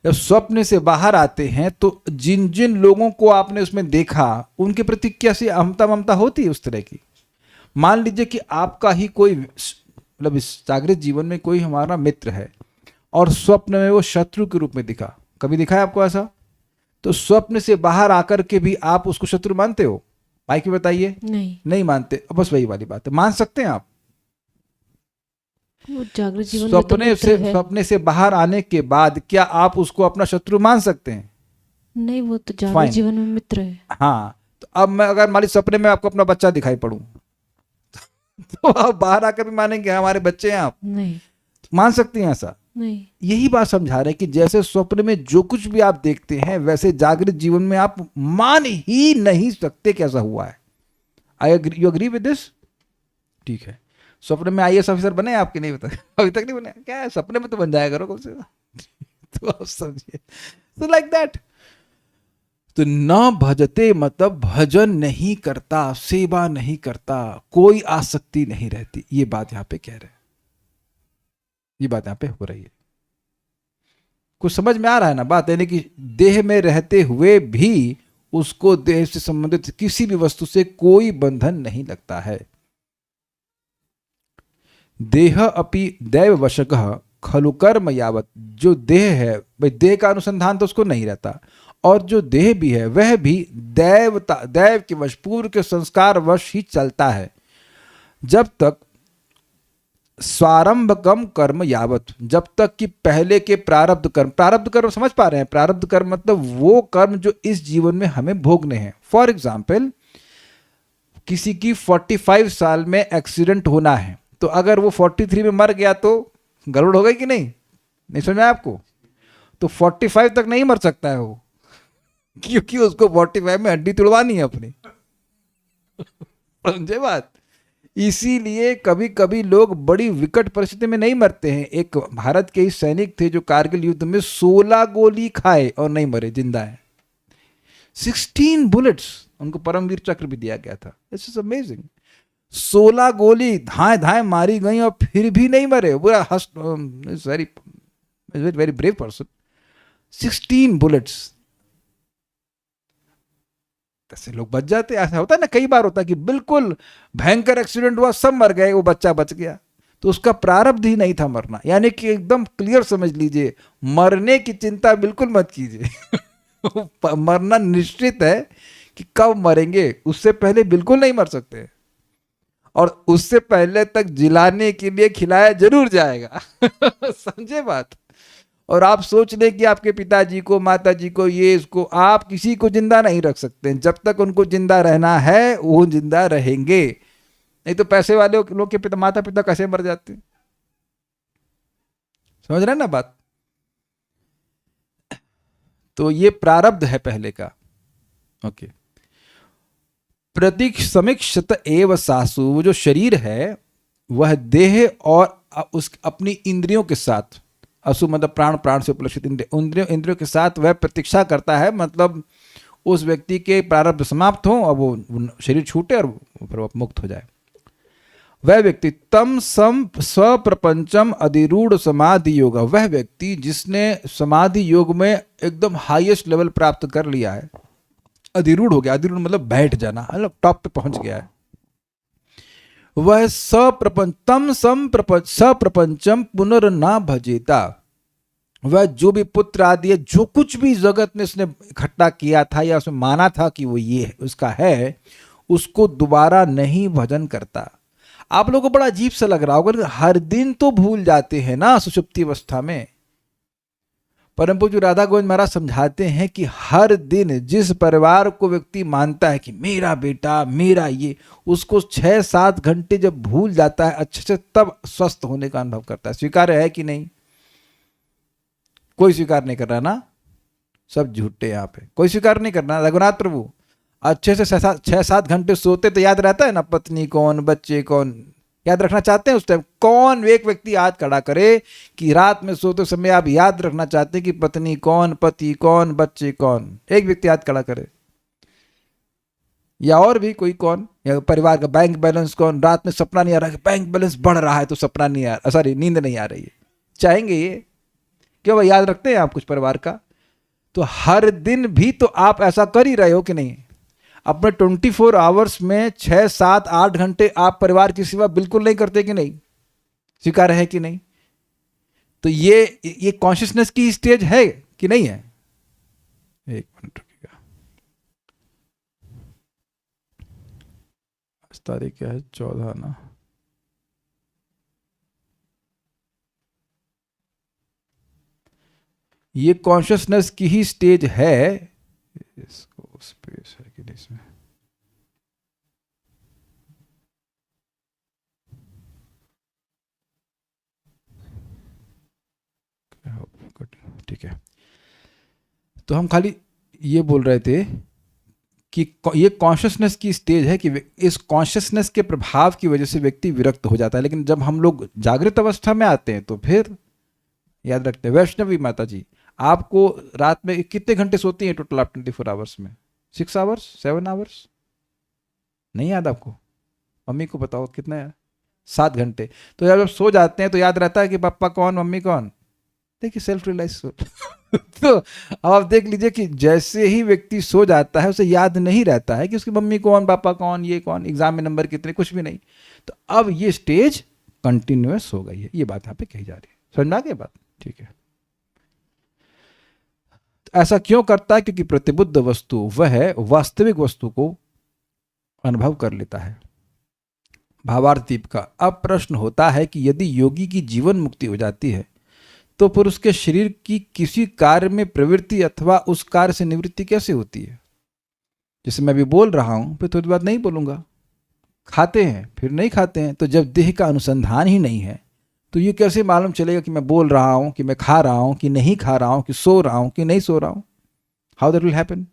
A: जब स्वप्न से बाहर आते हैं तो जिन जिन लोगों को आपने उसमें देखा उनके प्रति कैसी अहमता ममता होती है उस तरह की। मान लीजिए कि आपका ही कोई, मतलब इस जागृत जीवन में कोई हमारा मित्र है और स्वप्न में वो शत्रु के रूप में दिखा, कभी दिखा है आपको ऐसा? तो स्वप्न से बाहर आकर के भी आप उसको शत्रु मानते हो? माइक में बताइए।
B: नहीं
A: मानते। बस वही वाली बात है, मान सकते हैं आप?
B: वो जागृत जीवन में तो
A: स्वप्ने से बाहर आने के बाद क्या आप उसको अपना शत्रु मान सकते हैं?
B: नहीं, वो तो जागृत
A: Fine.
B: जीवन में मित्र है।
A: हाँ, तो अब मैं अगर मान लीजिए सपने में आपको अपना बच्चा दिखाई पड़ूं तो आप बाहर आकर भी मानेंगे हमारे बच्चे हैं आप?
B: नहीं,
A: मान सकती हैं ऐसा?
B: नहीं।
A: यही बात समझा रहे हैं कि जैसे स्वप्न में जो कुछ भी आप देखते हैं वैसे जागृत जीवन में आप मान ही नहीं सकते कैसा हुआ है। You agree with this? ठीक है। स्वप्न में आईएएस ऑफिसर बने आपके? नहीं, बता अभी तक नहीं बने? क्या है, सपने में तो बन जाया करो कम से कम तो आप समझिए। तो लाइक दैट। तो न भजते मतलब भजन नहीं करता, सेवा नहीं करता, कोई आसक्ति नहीं रहती। ये बात यहां पे कह रहे हैं, ये बात यहां पे हो रही है। कुछ समझ में आ रहा है ना बात? यानी कि देह में रहते हुए भी उसको देह से संबंधित किसी भी वस्तु से कोई बंधन नहीं लगता है। देह अपि दैव वशकः खलु कर्म यावत, जो देह है भाई, देह का अनुसंधान तो उसको नहीं रहता, और जो देह भी है वह भी दैव के वश, पूर्व के संस्कार वश ही चलता है, जब तक स्वारंभकम कर्म यावत, जब तक कि पहले के प्रारब्ध कर्म समझ पा रहे हैं? प्रारब्ध कर्म मतलब वो कर्म जो इस जीवन में हमें भोगने हैं। फॉर एग्जाम्पल, किसी की 45 साल में एक्सीडेंट होना है, तो अगर वो 43 में मर गया तो गड़बड़ हो गई कि नहीं? नहीं समझ में आया आपको? तो 45 तक नहीं मर सकता है वो, क्योंकि उसको 45 में हड्डी तुड़वानी है अपनी। समझे बात? इसीलिए कभी कभी लोग बड़ी विकट परिस्थिति में नहीं मरते हैं। एक भारत के ही सैनिक थे जो कारगिल युद्ध में 16 गोली खाए और नहीं मरे, जिंदा है। 16 बुलेट्स, उनको परमवीर चक्र भी दिया गया था। This is amazing. 16 गोली धाए धाए मारी गई और फिर भी नहीं मरे। Very very brave person. 16 bullets, ऐसे लोग बच जाते। ऐसा होता है ना, कई बार होता है कि बिल्कुल भयंकर एक्सीडेंट हुआ, सब मर गए, वो बच्चा बच गया। तो उसका प्रारब्ध ही नहीं था मरना। यानी कि एकदम क्लियर समझ लीजिए, मरने की चिंता बिल्कुल मत कीजिए। मरना निश्चित है कि कब मरेंगे, उससे पहले बिल्कुल नहीं मर सकते, और उससे पहले तक जिलाने के लिए खिलाया जरूर जाएगा। समझे बात। और आप सोच लें कि आपके पिताजी को, माताजी को, ये इसको, आप किसी को जिंदा नहीं रख सकते। जब तक उनको जिंदा रहना है वो जिंदा रहेंगे। नहीं तो पैसे वाले लोग के पिता, माता पिता कैसे मर जाते हैं? समझ रहे हैं ना बात। तो ये प्रारब्ध है पहले का। ओके। प्रतीक समीक्षत एव सासु, वो जो शरीर है वह देह और उस अपनी इंद्रियों के साथ, असु मतलब प्राण, प्राण से उपलक्षित इंद्रियों के साथ वह प्रतीक्षा करता है। मतलब उस व्यक्ति के प्रारब्ध समाप्त हो और वो शरीर छूटे और फिर वो मुक्त हो जाए। वह व्यक्ति तम सम स्वप्रपंचम अधिरूढ़ समाधि योग, वह व्यक्ति जिसने समाधि योग में एकदम हाईएस्ट लेवल प्राप्त कर लिया है, अधिरूढ़ हो गया। अधिरूढ़ मतलब बैठ जाना, मतलब टॉप पे पहुंच गया है। वह सप्रपंचम सप्रपंचम पुनर्ना भजेता, वह जो भी पुत्र आदि है, जो कुछ भी जगत में उसने इकट्ठा किया था या उसने माना था कि वो ये उसका है, उसको दोबारा नहीं भजन करता। आप लोगों को बड़ा अजीब सा लग रहा होगा, हर दिन तो भूल जाते हैं ना सुषुप्ति अवस्था में। परम पूज्य राधा गोविंद महाराज समझाते हैं कि हर दिन जिस परिवार को व्यक्ति मानता है कि मेरा बेटा, मेरा ये, उसको 6-7 घंटे जब भूल जाता है अच्छे से, तब स्वस्थ होने का अनुभव करता है। स्वीकार्य है कि नहीं? कोई स्वीकार नहीं कर रहा ना, सब झूठे यहाँ पे, कोई स्वीकार नहीं करना। रघुनाथ प्रभु अच्छे से 6-7 घंटे सोते तो याद रहता है ना, पत्नी कौन, बच्चे कौन, याद रखना चाहते हैं उस टाइम? कौन एक व्यक्ति हाथ खड़ा करे कि रात में सोते समय आप याद रखना चाहते हैं कि पत्नी कौन, पति कौन, बच्चे कौन? एक व्यक्ति हाथ खड़ा करे। या और भी कोई कौन? या परिवार का बैंक बैलेंस कौन? रात में सपना नहीं आ रहा कि बैंक बैलेंस बढ़ रहा है तो सपना नहीं आ रहा, सॉरी नींद नहीं आ रही है, चाहेंगे ये? क्यों भाई, याद रखते हैं आप कुछ परिवार का? तो हर दिन भी तो आप ऐसा कर ही रहे हो कि नहीं? अपने 24 आवर्स में 6-7-8 घंटे आप परिवार की सेवा बिल्कुल नहीं करते कि नहीं? स्वीकार है कि नहीं? तो ये कॉन्शियसनेस की स्टेज है कि नहीं है? एक मिनट रुकिएगा, आज तारीख क्या है? 14 ना। ये कॉन्शियसनेस की ही स्टेज है। इसको स्पेस है कि नहीं इसमें? ठीक है। तो हम खाली ये बोल रहे थे कि ये कॉन्शियसनेस की स्टेज है कि इस कॉन्शियसनेस के प्रभाव की वजह से व्यक्ति विरक्त हो जाता है। लेकिन जब हम लोग जागृत अवस्था में आते हैं तो फिर याद रखते हैं। वैष्णवी माता जी, आपको रात में कितने घंटे सोती हैं टोटल आप 24 आवर्स में? 6 आवर्स, 7 आवर्स? नहीं याद आपको? मम्मी को बताओ कितना है? 7 घंटे। तो जब सो जाते हैं तो याद रहता है कि पापा कौन, मम्मी कौन? देखिए सेल्फ रियलाइज। तो अब आप देख लीजिए कि जैसे ही व्यक्ति सो जाता है उसे याद नहीं रहता है कि उसकी मम्मी कौन, पापा कौन, ये कौन, एग्जाम में नंबर कितने, कुछ भी नहीं। तो अब ये स्टेज कंटिन्यूअस हो गई है, ये बात यहाँ पे कही जा रही है। समझ में आ गई बात? ठीक है। तो ऐसा क्यों करता है? क्योंकि प्रतिबुद्ध वस्तु वह वास्तविक वस्तु को अनुभव कर लेता है। भावार्थ दीप का। अब प्रश्न होता है कि यदि योगी की जीवन मुक्ति हो जाती है तो फिर उसके शरीर की किसी कार्य में प्रवृत्ति अथवा उस कार्य से निवृत्ति कैसे होती है? जैसे मैं भी बोल रहा हूं, फिर थोड़ी बात नहीं बोलूंगा। खाते हैं, फिर नहीं खाते हैं। तो जब देह का अनुसंधान ही नहीं है तो ये कैसे मालूम चलेगा कि मैं बोल रहा हूं, कि मैं खा रहा हूं, कि नहीं खा रहा हूं, कि सो रहा हूं, कि नहीं सो रहा हूं? How that will happen?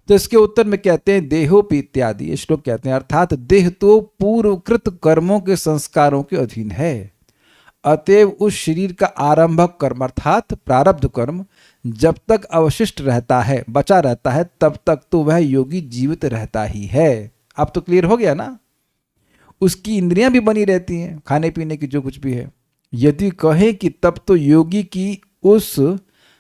A: तो इसके उत्तर में कहते हैं देहोपि इत्यादि श्लोक कहते हैं, अर्थात देह तो पूर्वकृत कर्मों के संस्कारों के अधीन है। अतएव उस शरीर का आरंभक कर्म अर्थात प्रारब्ध कर्म जब तक अवशिष्ट रहता है, बचा रहता है, तब तक तो वह योगी जीवित रहता ही है। अब तो क्लियर हो गया ना? उसकी इंद्रियां भी बनी रहती हैं, खाने पीने की जो कुछ भी है। यदि कहे कि तब तो योगी की उस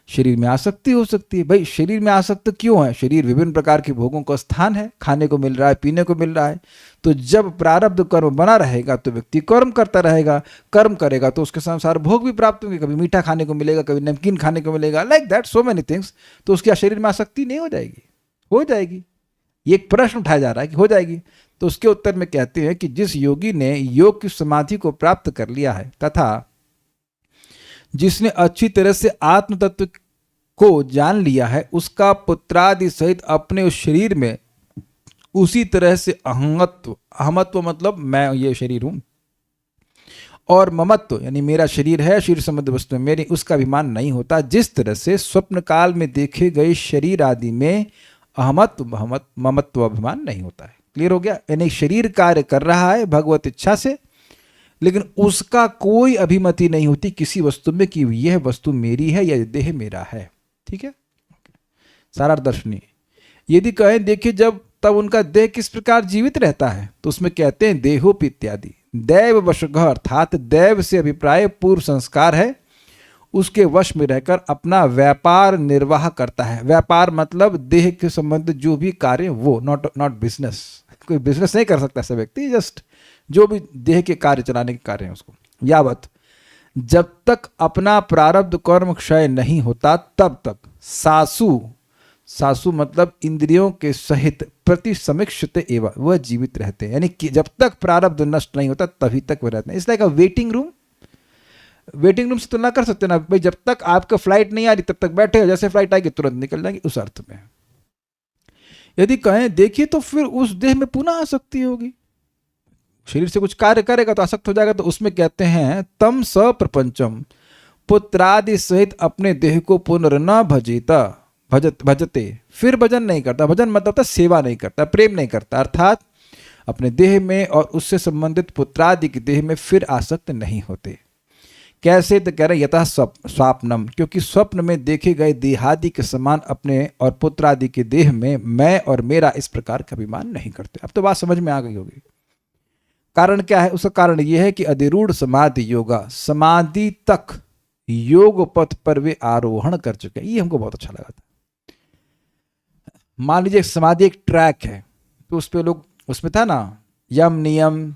A: शरीर में आसक्ति हो सकती है। भाई शरीर में आसक्त क्यों है? शरीर विभिन्न प्रकार के भोगों का स्थान है, खाने को मिल रहा है, पीने को मिल रहा है। तो जब प्रारब्ध कर्म बना रहेगा तो व्यक्ति कर्म करता रहेगा, कर्म करेगा तो उसके अनुसार भोग भी प्राप्त होंगे, कभी मीठा खाने को मिलेगा, कभी नमकीन खाने को मिलेगा, like that so many things. तो उसके शरीर में आसक्ति नहीं हो जाएगी? हो जाएगी। ये एक प्रश्न उठाया जा रहा है कि हो जाएगी। तो उसके उत्तर में कहते हैं कि जिस योगी ने योग की समाधि को प्राप्त कर लिया है तथा जिसने अच्छी तरह से आत्म तत्व को जान लिया है, उसका पुत्रादि सहित अपने उस शरीर में उसी तरह से अहंगत्व, अहमत्व मतलब मैं ये शरीर हूं, और ममत्व यानी मेरा शरीर है, शरीर संबंध वस्तु मेरी, उसका अभिमान नहीं होता। जिस तरह से स्वप्न काल में देखे गए शरीर आदि में अहमत्व ममत्व अभिमान नहीं होता है। क्लियर हो गया? यानी शरीर कार्य कर रहा है भगवत इच्छा से, लेकिन उसका कोई अभिमति नहीं होती किसी वस्तु में कि यह वस्तु मेरी है या देह मेरा है। ठीक है, सारा दर्शनीय। यदि कहें देखिए जब तब उनका देह किस प्रकार जीवित रहता है, तो उसमें कहते हैं देहोपि इत्यादि दैव वशगः, अर्थात दैव से अभिप्राय पूर्व संस्कार है, उसके वश में रहकर अपना व्यापार निर्वाह करता है। व्यापार मतलब देह के संबंध जो भी कार्य, वो नॉट बिजनेस। कोई बिजनेस नहीं कर सकता ऐसा व्यक्ति, जस्ट जो भी देह के कार्य चलाने के कार्य हैं उसको। यावत जब तक अपना प्रारब्ध कर्म क्षय नहीं होता तब तक सासु मतलब इंद्रियों के सहित प्रति समीक्षित एवं वह जीवित रहते हैं। यानी कि जब तक प्रारब्ध नष्ट नहीं होता तभी तक वह रहते हैं। It's like a waiting room. Waiting room से तुलना कर सकते हैं ना भाई, जब तक आपका फ्लाइट नहीं आ रही तब तक बैठे हो, जैसे फ्लाइट आएगी तुरंत निकल जाएगी, उस अर्थ में। यदि कहें देखिए तो फिर उस देह में पुनः आसक्ति होगी, शरीर से कुछ कार्य करेगा तो आसक्त हो जाएगा। तो उसमें कहते हैं तम स प्रपंचम पुत्रादि सहित अपने देह को पुनर्न भजते, फिर भजन नहीं करता। भजन मतलब सेवा नहीं करता, प्रेम नहीं करता, अर्थात अपने देह में और उससे संबंधित पुत्रादि के देह में फिर आसक्त नहीं होते। कैसे? तो कह रहे यथा स्वाप्नम, क्योंकि स्वप्न में देखे गए देहादि के समान अपने और पुत्रादि के देह में मैं और मेरा इस प्रकार का अभिमान नहीं करते। अब तो बात समझ में आ गई होगी। कारण क्या है? उसका कारण यह है कि अधिरूढ़ समाधि योगा, समाधि तक योग पथ पर वे आरोहण कर चुके हैं। ये हमको बहुत अच्छा लगा था। मान लीजिए समाधि एक ट्रैक है, तो उस पे लोग, उसमें था ना यम नियम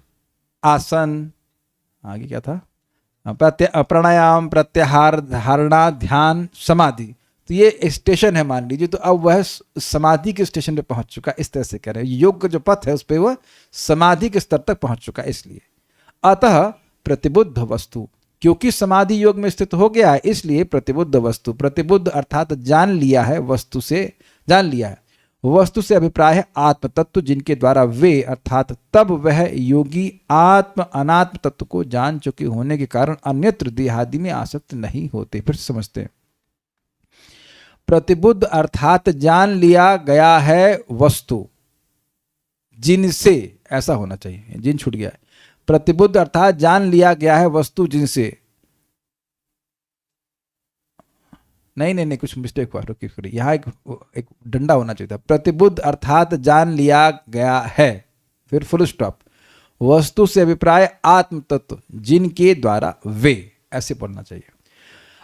A: आसन, आगे क्या था, प्राणायाम प्रत्याहार धारणा ध्यान समाधि। तो ये स्टेशन है मान लीजिए, तो अब वह समाधि के स्टेशन पे पहुंच चुका। इस तरह से कह रहे हैं योग का जो पथ है उस पर वह समाधि के स्तर तक पहुंच चुका। इसलिए अतः प्रतिबुद्ध वस्तु, क्योंकि समाधि योग में स्थित हो गया है, इसलिए प्रतिबुद्ध वस्तु, प्रतिबुद्ध अर्थात जान लिया है, वस्तु से जान लिया है, वस्तु से अभिप्राय है आत्म तत्व, जिनके द्वारा वे अर्थात तब वह योगी आत्म अनात्म तत्व को जान चुके होने के कारण अन्यत्र देहादि में आसक्त नहीं होते। फिर समझते हैं, प्रतिबुद्ध अर्थात जान लिया गया है वस्तु जिनसे, ऐसा होना चाहिए, जिन छूट गया है। प्रतिबुद्ध अर्थात जान लिया गया है वस्तु जिनसे, नहीं कुछ मिस्टेक हुआ, रुकिए, यहाँ एक डंडा होना चाहिए था। प्रतिबुद्ध अर्थात जान लिया गया है, फिर फुल स्टॉप, वस्तु से अभिप्राय आत्म तत्व जिनके द्वारा वे, ऐसे पढ़ना चाहिए।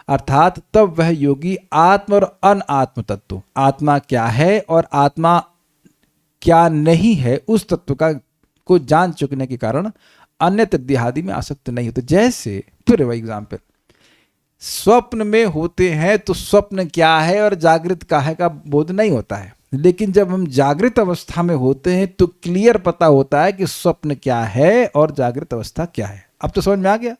A: अर्थात तब वह योगी आत्म और अनात्म तत्व, आत्मा क्या है और आत्मा क्या नहीं है, उस तत्व का को जान चुकने के कारण अन्यत्र देहादि में आसक्त नहीं होते। जैसे फिर वही एग्जाम्पल, स्वप्न में होते हैं तो स्वप्न क्या है और जागृत क्या है का बोध नहीं होता है, लेकिन जब हम जागृत अवस्था में होते हैं तो क्लियर पता होता है कि स्वप्न क्या है और जागृत अवस्था क्या है। अब तो समझ में आ गया।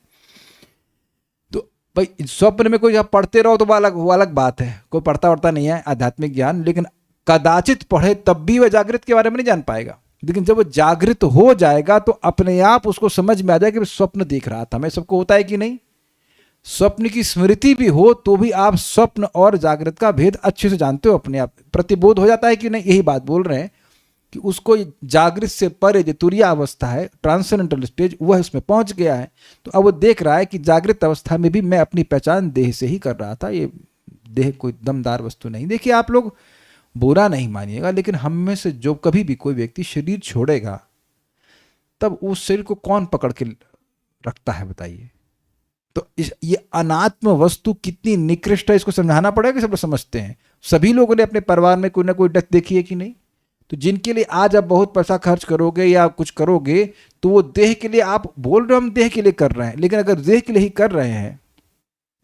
A: तो भाई स्वप्न में कोई आप पढ़ते रहो तो वो अलग बात है, कोई पढ़ता नहीं है आध्यात्मिक ज्ञान, लेकिन कदाचित पढ़े तब भी वह जागृत के बारे में नहीं जान पाएगा। लेकिन जब वो जागृत हो जाएगा तो अपने आप उसको समझ में आ जाएगा कि स्वप्न देख रहा था मैं। सबको होता है कि नहीं? स्वप्न की स्मृति भी हो तो भी आप स्वप्न और जागृत का भेद अच्छे से जानते हो, अपने आप प्रतिबोध हो जाता है कि नहीं। यही बात बोल रहे हैं कि उसको जागृत से परे जो तुरीय अवस्था है, ट्रांसेंडेंटल स्टेज, वह उसमें पहुंच गया है। तो अब वो देख रहा है कि जागृत अवस्था में भी मैं अपनी पहचान देह से ही कर रहा था, ये देह कोई दमदार वस्तु नहीं। देखिए आप लोग बुरा नहीं मानिएगा, लेकिन हम में से जो कभी भी कोई व्यक्ति शरीर छोड़ेगा तब उस शरीर को कौन पकड़ के रखता है बताइए? तो ये अनात्म वस्तु कितनी निकृष्ट है, इसको समझाना पड़ेगा कि सब लोग समझते हैं। सभी लोगों ने अपने परिवार में कोई ना कोई डेथ देखी है कि नहीं? तो जिनके लिए आज आप बहुत पैसा खर्च करोगे या कुछ करोगे, तो वो देह के लिए आप बोल रहे हो हम देह के लिए कर रहे हैं, लेकिन अगर देह के लिए ही कर रहे हैं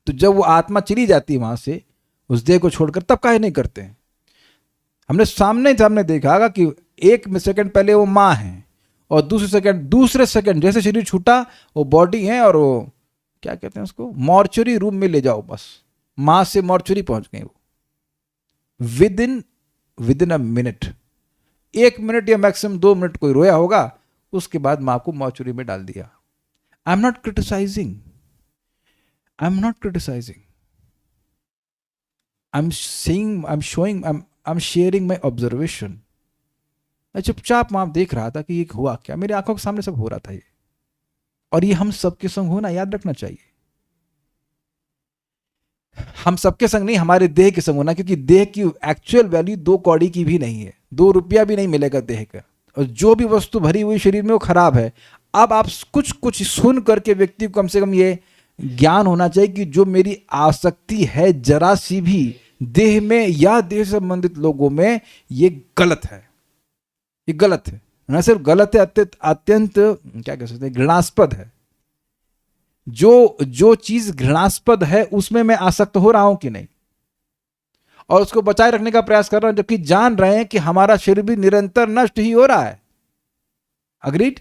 A: तो जब वो आत्मा चली जाती है वहां से उस देह को छोड़कर, तब काहे नहीं करते हैं? हमने सामने देखा होगा कि एक सेकंड पहले वो माँ है और दूसरे सेकंड जैसे शरीर छूटा वो बॉडी है और वो क्या कहते हैं उसको, मॉर्चरी रूम में ले जाओ, बस माँ से मॉर्चरी पहुंच गई वो with in a minute. 1 minute या मैक्सिमम 2 मिनट कोई रोया होगा, उसके बाद माँ को मॉर्चरी में डाल दिया। I am not criticising, I am saying, I am showing, I am sharing my observation. मैं चुपचाप वहां देख रहा था कि ये हुआ क्या, मेरी आंखों के सामने सब हो रहा था ये, और ये हम सबके संग होना याद रखना चाहिए। हम सबके संग नहीं, हमारे देह के संग होना, क्योंकि देह की एक्चुअल वैल्यू 2 कौड़ी की भी नहीं है, 2 रुपया भी नहीं मिलेगा देह का, और जो भी वस्तु भरी हुई शरीर में वो खराब है। अब आप कुछ सुन करके व्यक्ति को कम से कम ये ज्ञान होना चाहिए कि जो मेरी आसक्ति है जरा सी भी देह में या देह से संबंधित लोगों में, ये गलत है, ये गलत है, न सिर्फ गलत है, अत्यंत क्या कह सकते हैं, घृणास्पद है। जो चीज घृणास्पद है उसमें मैं आसक्त हो रहा हूं कि नहीं, और उसको बचाए रखने का प्रयास कर रहा हूं, जबकि जान रहे हैं कि हमारा शरीर भी निरंतर नष्ट ही हो रहा है। अग्रीड?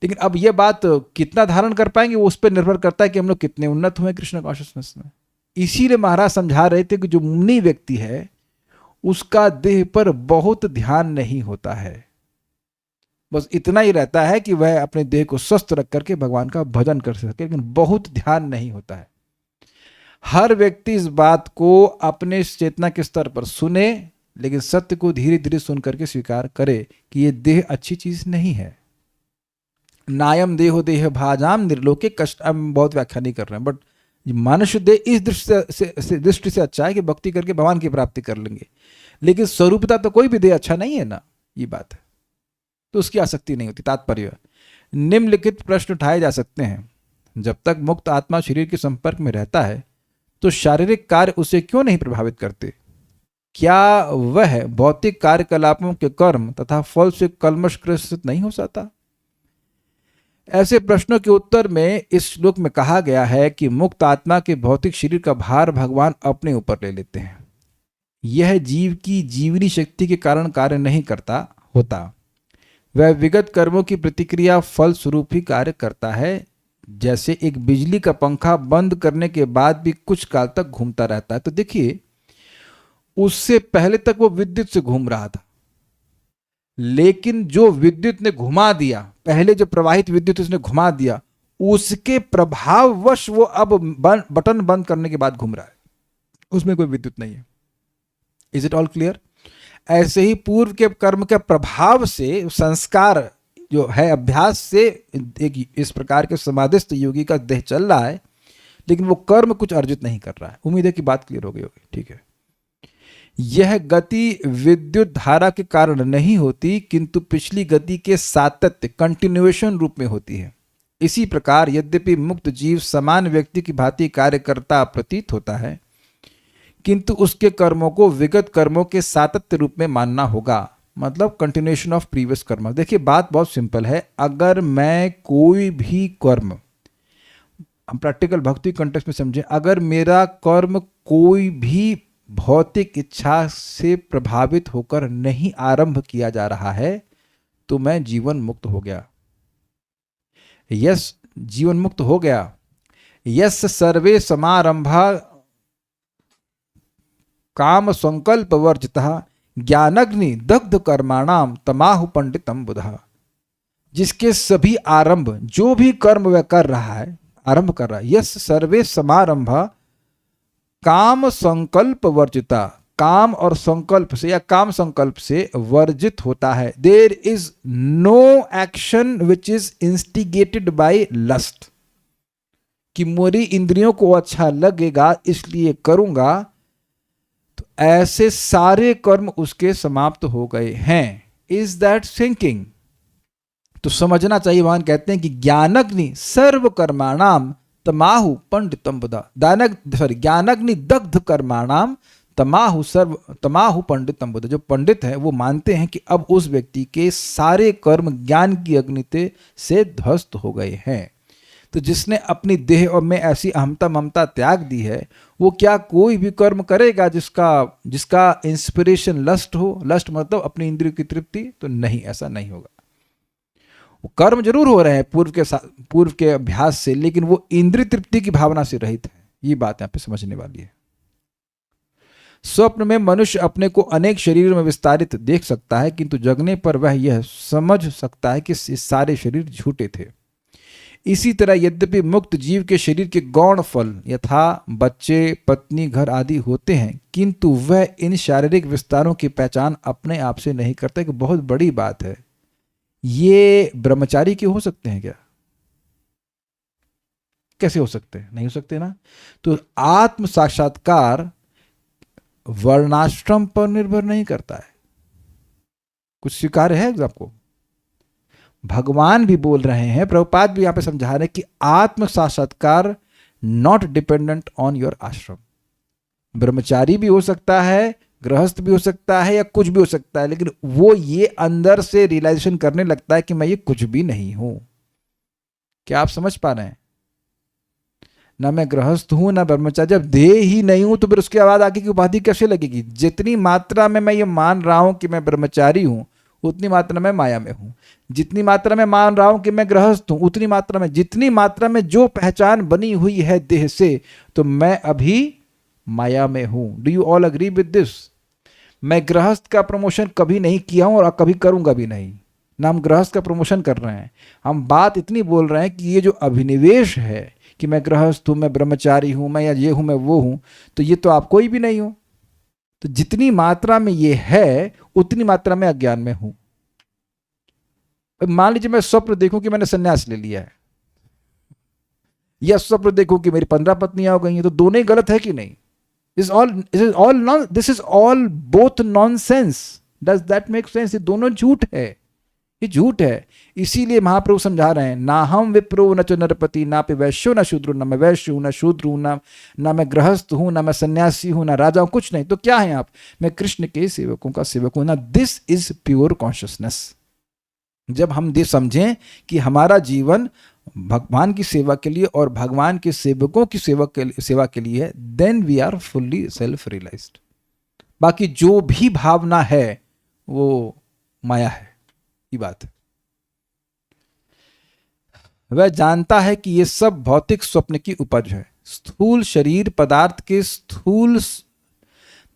A: लेकिन अब यह बात कितना धारण कर पाएंगे वो उस पर निर्भर करता है कि हम लोग कितने उन्नत हुए कृष्ण कॉन्शियसनेस में। इसीलिए महाराज समझा रहे थे कि जो मुनि व्यक्ति है उसका देह पर बहुत ध्यान नहीं होता है, बस इतना ही रहता है कि वह अपने देह को स्वस्थ रख करके भगवान का भजन कर सके, लेकिन बहुत ध्यान नहीं होता है। हर व्यक्ति इस बात को अपने चेतना के स्तर पर सुने, लेकिन सत्य को धीरे धीरे सुन करके स्वीकार करे कि यह देह अच्छी चीज नहीं है। नायम देहो देह भाजाम निर्लोके कष्ट, हम बहुत व्याख्या नहीं कर रहे हैं, बट मनुष्य देह इस दृष्टि से अच्छा है कि भक्ति करके भगवान की प्राप्ति कर लेंगे, लेकिन स्वरूपता तो कोई भी देह अच्छा नहीं है ना, ये बात है, तो उसकी आसक्ति नहीं होती। तात्पर्य निम्नलिखित प्रश्न उठाए जा सकते हैं। जब तक मुक्त आत्मा शरीर के संपर्क में रहता है तो शारीरिक कार्य उसे क्यों नहीं प्रभावित करते? क्या वह भौतिक कार्यकलापों के कर्म तथा फल से कलमशग्रस्त नहीं हो सकता? ऐसे प्रश्नों के उत्तर में इस श्लोक में कहा गया है कि मुक्त आत्मा के भौतिक शरीर का भार भगवान अपने ऊपर ले लेते हैं। यह जीव की जीवनी शक्ति के कारण कार्य नहीं करता होता, वह विगत कर्मों की प्रतिक्रिया फल स्वरूप ही कार्य करता है। जैसे एक बिजली का पंखा बंद करने के बाद भी कुछ काल तक घूमता रहता है। तो देखिए, उससे पहले तक वो विद्युत से घूम रहा था, लेकिन जो विद्युत ने घुमा दिया, पहले जो प्रवाहित विद्युत उसने घुमा दिया, उसके प्रभाववश वो अब बटन बंद करने के बाद घूम रहा है, उसमें कोई विद्युत नहीं है। Is it all clear? ऐसे ही पूर्व के कर्म के प्रभाव से, संस्कार जो है, अभ्यास से एक इस प्रकार के समाधिस्थ योगी का देह चल रहा है, लेकिन वो कर्म कुछ अर्जित नहीं कर रहा है। उम्मीद है कि बात क्लियर हो गई होगी। ठीक है, यह गति विद्युत धारा के कारण नहीं होती, किंतु पिछली गति के सातत्य, कंटिन्यूएशन रूप में होती है। इसी प्रकार यद्यपि मुक्त जीव समान व्यक्ति की भांति कार्य करता प्रतीत होता है, किंतु उसके कर्मों को विगत कर्मों के सातत्य रूप में मानना होगा, मतलब कंटिन्यूएशन ऑफ प्रीवियस कर्म। देखिए, बात बहुत सिंपल है। अगर मैं कोई भी कर्म, हम प्रैक्टिकल भक्ति कंटेक्स्ट में समझें, अगर मेरा कर्म कोई भी भौतिक इच्छा से प्रभावित होकर नहीं आरंभ किया जा रहा है, तो मैं जीवन मुक्त हो गया। यस, जीवन मुक्त हो गया। यस सर्वे समारंभा काम संकल्प वर्जितः ज्ञानग्नि दग्ध कर्माणाम तमाहु पंडितम बुधा। जिसके सभी आरंभ, जो भी कर्म वह कर रहा है, आरंभ कर रहा है, यस सर्वे समारंभा काम संकल्प वर्जिता, काम और संकल्प से या काम संकल्प से वर्जित होता है। There is no action which is instigated by lust, कि मेरी इंद्रियों को अच्छा लगेगा इसलिए करूंगा, तो ऐसे सारे कर्म उसके समाप्त हो गए हैं। Is that thinking? तो समझना चाहिए, भगवान कहते हैं कि ज्ञानग्नि सर्व कर्माणाम तमाहु पंडितम बुधा, ज्ञानग्नि दग्ध कर्माणाम तमाहु पंडितम बुधा। जो पंडित है वो मानते हैं कि अब उस व्यक्ति के सारे कर्म ज्ञान की अग्नि से ध्वस्त हो गए हैं। तो जिसने अपनी देह और में ऐसी अहमता ममता त्याग दी है, वो क्या कोई भी कर्म करेगा जिसका इंस्पिरेशन लस्ट हो? लस्ट मतलब अपनी इंद्रियों की तृप्ति, तो नहीं, ऐसा नहीं होगा। वो कर्म जरूर हो रहे हैं पूर्व के अभ्यास से, लेकिन वो इंद्रिय तृप्ति की भावना से रहित है। ये बात यहाँ पे समझने वाली है। स्वप्न में मनुष्य अपने को अनेक शरीरों में विस्तारित देख सकता है, किंतु जगने पर वह यह समझ सकता है कि सारे शरीर झूठे थे। इसी तरह यद्यपि मुक्त जीव के शरीर के गौण फल यथा बच्चे, पत्नी, घर आदि होते हैं, किंतु वह इन शारीरिक विस्तारों की पहचान अपने आप से नहीं करता। कि बहुत बड़ी बात है। ये ब्रह्मचारी के हो सकते हैं क्या? कैसे हो सकते हैं? नहीं हो सकते ना। तो आत्म साक्षात्कार वर्णाश्रम पर निर्भर नहीं करता है। कुछ स्वीकार्य है आपको? भगवान भी बोल रहे हैं, प्रभुपाद भी यहां पे समझा रहे हैं कि आत्म साक्षात्कार नॉट डिपेंडेंट ऑन योर आश्रम। ब्रह्मचारी भी हो सकता है, गृहस्थ भी हो सकता है, या कुछ भी हो सकता है, लेकिन वो ये अंदर से रियलाइजेशन करने लगता है कि मैं ये कुछ भी नहीं हूं। क्या आप समझ पा रहे हैं? ना मैं गृहस्थ हूं ना ब्रह्मचारी। जब देह ही नहीं हूं तो फिर उसके बाद आगे की उपाधि कैसे लगेगी? जितनी मात्रा में मैं ये मान रहा हूं कि मैं ब्रह्मचारी हूं, उतनी मात्रा में माया में हूं। जितनी मात्रा में मान रहा हूं कि मैं गृहस्थ हूं, उतनी मात्रा में, जितनी मात्रा में जो पहचान बनी हुई है देह से, तो मैं अभी माया में हूं। Do you all agree with this? मैं गृहस्थ का प्रमोशन कभी नहीं किया हूं और कभी करूंगा भी नहीं। ना हम गृहस्थ का प्रमोशन कर रहे हैं। हम बात इतनी बोल रहे हैं कि ये जो अभिनिवेश है कि मैं गृहस्थ हूं, मैं ब्रह्मचारी हूं, मैं या ये हूं, मैं वो हूं, तो ये तो आप कोई भी नहीं हो। तो जितनी मात्रा में ये है, उतनी मात्रा में अज्ञान में हूं। मान लीजिए मैं स्वप्न देखूं कि मैंने संन्यास ले लिया है, या स्वप्न देखूं कि मेरी 15 पत्नियां हो गई हैं, तो दोनों ही गलत है कि नहीं? This is all both nonsense. Does that make sense? ये दोनों झूठ है, ये झूठ है। इसीलिए महाप्रभु समझा रहे हैं, ना हम विप्रो न च नरपति, ना पे वैश्यो न शूद्रो, ना मैं वैश्य हूं, ना शूद्र हूं, ना मैं गृहस्थ हूं, ना मैं सन्यासी हूं, ना राजा हूं, कुछ नहीं। तो क्या है आप? मैं कृष्ण के सेवकों का सेवक हूं ना। This is pure consciousness. जब हम ये समझें कि हमारा जीवन भगवान की सेवा के लिए और भगवान के सेवकों की सेवा के लिए है, then we are fully self realised. बाकी जो भी भावना है वो माया है, ये बात है। वह जानता है कि ये सब भौतिक स्वप्न की उपज है। स्थूल शरीर पदार्थ के स्थूल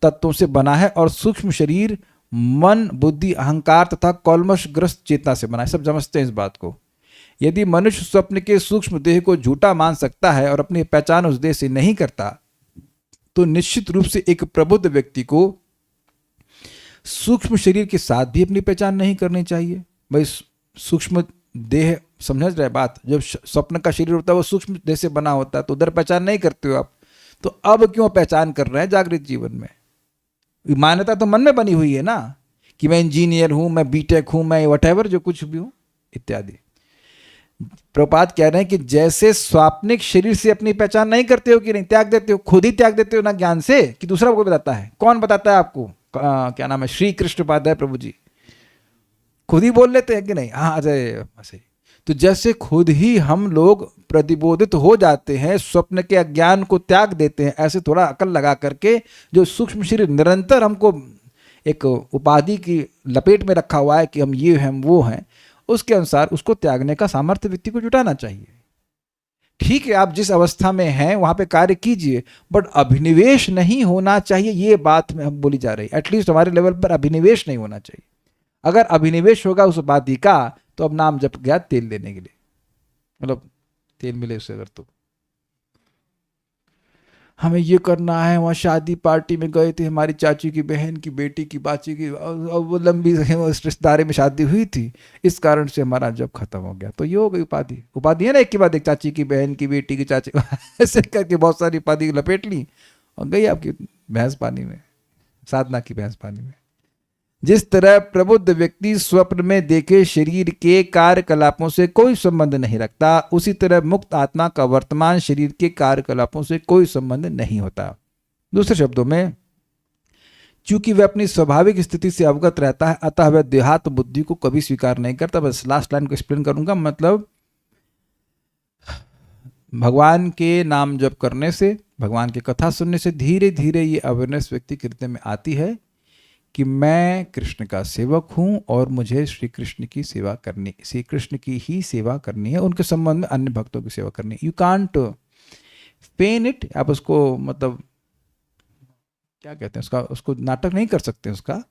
A: तत्वों से बना है और सूक्ष्म शरीर मन, बुद्धि, अहंकार तथा कौल्मशग्रस्त चेतना से बना है। सब समझते हैं इस बात को। यदि मनुष्य स्वप्न के सूक्ष्म देह को झूठा मान सकता है और अपनी पहचान उस देह से नहीं करता, तो निश्चित रूप से एक प्रबुद्ध व्यक्ति को सूक्ष्म शरीर के साथ भी अपनी पहचान नहीं करनी चाहिए। भाई सूक्ष्म देह, समझ रहे बात? जब स्वप्न का शरीर होता है वो सूक्ष्म देह से बना होता है, तो उधर पहचान नहीं करते हो आप, तो अब क्यों पहचान कर रहे हैं जागृत जीवन में? मान्यता तो मन में बनी हुई है ना, कि मैं इंजीनियर हूं, मैं बीटेक हूं, मैं वटेवर जो कुछ भी हूं इत्यादि। प्रभुपाद कह रहे हैं कि जैसे स्वाप्निक शरीर से अपनी पहचान नहीं करते हो कि नहीं, त्याग देते हो, खुद ही त्याग देते हो ना ज्ञान से, कि दूसरा को बताता है? कौन बताता है आपको? क्या नाम है? श्री कृष्ण पादाय प्रभु जी खुद ही बोल लेते हैं कि नहीं? हाँ अजय ऐसे। तो जैसे खुद ही हम लोग प्रतिबोधित हो जाते हैं, स्वप्न के अज्ञान को त्याग देते हैं, ऐसे थोड़ा अकल लगा करके जो सूक्ष्म शरीर निरंतर हमको एक उपाधि की लपेट में रखा हुआ है कि हम ये हैं वो हैं, उसके अनुसार उसको त्यागने का सामर्थ्य व्यक्ति को जुटाना चाहिए। ठीक है, आप जिस अवस्था में हैं वहां पे कार्य कीजिए, बट अभिनिवेश नहीं होना चाहिए। ये बात में हम बोली जा रही है, एटलीस्ट हमारे लेवल पर अभिनिवेश नहीं होना चाहिए। अगर अभिनिवेश होगा उस उपाधि का, तो अब नाम जप गया तेल लेने के लिए, मतलब तेल मिले उससे। अगर तो हमें ये करना है, वहाँ शादी पार्टी में गए थे, हमारी चाची की बहन की बेटी की बाची की, और वो लंबी रिश्तेदारी में शादी हुई थी, इस कारण से हमारा जब खत्म हो गया। तो ये हो गई उपाधि। उपाधि है ना, एक के बाद एक, चाची की बहन की बेटी की चाची ऐसे करके बहुत सारी उपाधि लपेट ली और गई आपकी भैंस पानी में, साधना की भैंस पानी में। जिस तरह प्रबुद्ध व्यक्ति स्वप्न में देखे शरीर के कार्यकलापों से कोई संबंध नहीं रखता, उसी तरह मुक्त आत्मा का वर्तमान शरीर के कार्यकलापों से कोई संबंध नहीं होता। दूसरे शब्दों में, चूंकि वह अपनी स्वाभाविक स्थिति से अवगत रहता है, अतः वह देहात्म बुद्धि को कभी स्वीकार नहीं करता। बस लास्ट लाइन को एक्सप्लेन करूंगा। मतलब भगवान के नाम जप करने से, भगवान की कथा सुनने से धीरे धीरे ये अवेयरनेस व्यक्ति के हृदय में आती है कि मैं कृष्ण का सेवक हूं और मुझे श्री कृष्ण की सेवा करनी, श्री कृष्ण की ही सेवा करनी है, उनके संबंध में अन्य भक्तों की सेवा करनी है। यू कांट पेन इट, आप उसको मतलब क्या कहते हैं उसको नाटक नहीं कर सकते उसका,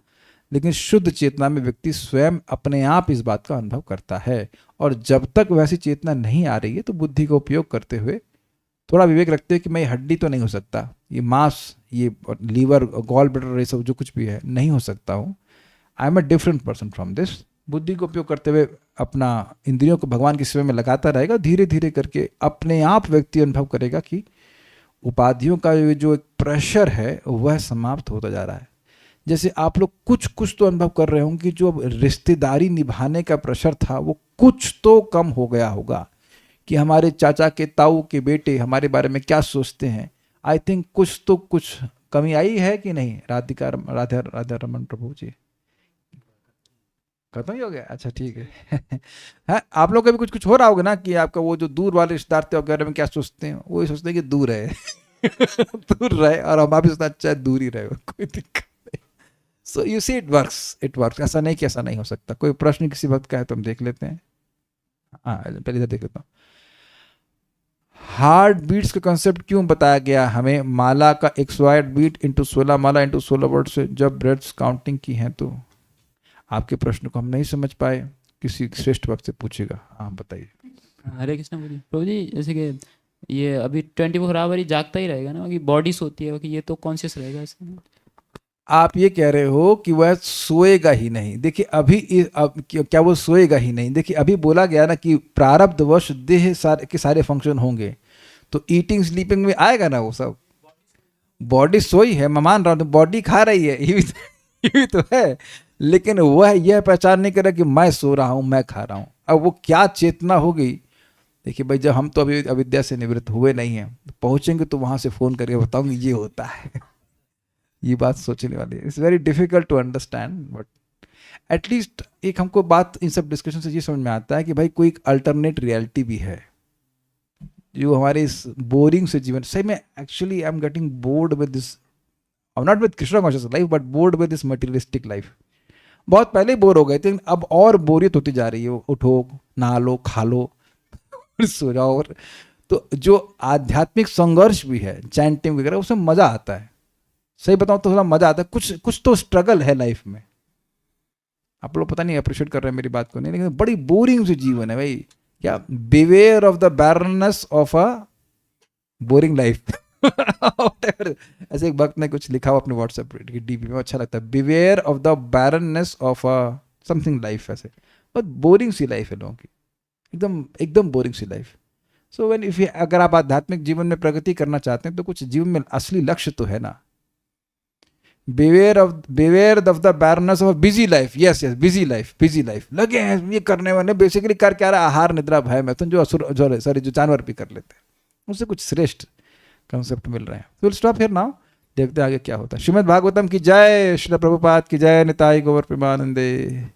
A: लेकिन शुद्ध चेतना में व्यक्ति स्वयं अपने आप इस बात का अनुभव करता है। और जब तक वैसी चेतना नहीं आ रही है तो बुद्धि का उपयोग करते हुए थोड़ा विवेक रखते हैं कि मैं ये हड्डी तो नहीं हो सकता, ये मांस, ये लीवर, गॉल ब्लैडर, ये सब जो कुछ भी है नहीं हो सकता हूँ, I am a different person from this. बुद्धि का उपयोग करते हुए अपना इंद्रियों को भगवान की सेवा में लगाता रहेगा। धीरे धीरे करके अपने आप व्यक्ति अनुभव करेगा कि उपाधियों का जो एक प्रेशर है वह समाप्त होता जा रहा है। जैसे आप लोग कुछ तो अनुभव कर रहे होंगे कि जो रिश्तेदारी निभाने का प्रेशर था वो कुछ तो कम हो गया होगा, कि हमारे चाचा के ताऊ के बेटे हमारे बारे में क्या सोचते हैं। आई थिंक कुछ कमी आई है कि नहीं? राधा रमन प्रभु जी खत्म ही हो गया? अच्छा ठीक है। हाँ, आप लोग का भी कुछ हो रहा होगा ना, कि आपका वो जो दूर वाले रिश्तेदार थे वगैरह में क्या सोचते हैं, वो सोचते हैं कि दूर है। दूर रहे, और हम आप भी सोचते हैं अच्छा दूर ही रहे, कोई दिक्कत नहीं। So you see it works. ऐसा नहीं कि ऐसा नहीं हो सकता। कोई प्रश्न किसी वक्त का है तो हम देख लेते हैं। हाँ, पहले इधर देख लेता हूँ। हार्ट बीट्स का कंसेप्ट क्यों बताया गया हमें? माला का 108 बीट इंटू 16 माला इंटू 16 वर्ड से जब ब्रेड्स काउंटिंग की हैं। तो आपके प्रश्न को हम नहीं समझ पाए, किसी श्रेष्ठ भक्त से पूछेगा। हाँ बताइए।
C: हरे कृष्ण प्रभु जी, जैसे कि ये अभी 24 आवर ही जागता ही रहेगा ना, कि बॉडी सोती है, कि ये तो कॉन्शियस रहेगा इसमें?
A: आप ये कह रहे हो कि वह सोएगा ही नहीं। देखिए अब क्या वो सोएगा ही नहीं? देखिए अभी बोला गया ना कि प्रारब्धवश देह के सारे फंक्शन होंगे, तो ईटिंग स्लीपिंग में आएगा ना वो सब। बॉडी सोई है, मैं मान रहा हूँ, बॉडी खा रही है, ये भी तो है, लेकिन वह यह पहचान नहीं कर रहा कि मैं सो रहा हूँ, मैं खा रहा हूँ। अब वो क्या चेतना हो गई? देखिए भाई, जब हम तो अभी अविद्या से निवृत्त हुए नहीं हैं, पहुँचेंगे तो वहाँ से फ़ोन करके बताऊंगी ये होता है। ये बात सोचने वाली है। It's very difficult to understand, but at least एक हमको बात इन सब डिस्कशन से ये समझ में आता है कि भाई कोई एक अल्टरनेट रियलिटी भी है जो हमारे इस बोरिंग से जीवन। सही में actually I am getting bored with this, I am not with Krishna conscious life, but board with this materialistic life. बहुत पहले बोर हो गए थे, अब और बोरियत होती जा रही है। उठो, नहा लो, खा लो, सो जाओ। और तो जो आध्यात्मिक संघर्ष भी है, चैंटिंग वगैरह, उसमें मजा आता है। सही बताऊं तो थोड़ा मजा आता है। कुछ तो स्ट्रगल है लाइफ में। आप लोग पता नहीं अप्रिशिएट कर रहे हैं मेरी बात को, नहीं, लेकिन बड़ी बोरिंग सी जीवन है भाई। क्या beware of the barrenness of a boring life. ऐसे एक भक्त ने कुछ लिखा हुआ अपने व्हाट्सएप डीपी में, अच्छा लगता है। Beware of the barrenness of a something life. ऐसे बहुत बोरिंग सी लाइफ है लोगों की, एकदम बोरिंग सी लाइफ। सो व्हेन इफ अगर आप आध्यात्मिक जीवन में प्रगति करना चाहते हैं तो कुछ जीवन में असली लक्ष्य तो है ना। beware of the barrenness of a busy life. yes busy life लगे हैं ये करने वाले, बेसिकली कर क्या रहा, आहार निद्रा भय में, तो जो जो जानवर भी कर लेते हैं, उससे कुछ श्रेष्ठ कंसेप्ट मिल रहे हैं। तो विल स्टॉप हियर नाउ, देखते हैं आगे क्या होता है। श्रीमद् भागवतम की जय, श्रील प्रभुपाद की जय, निताई गौर प्रेमानंदे।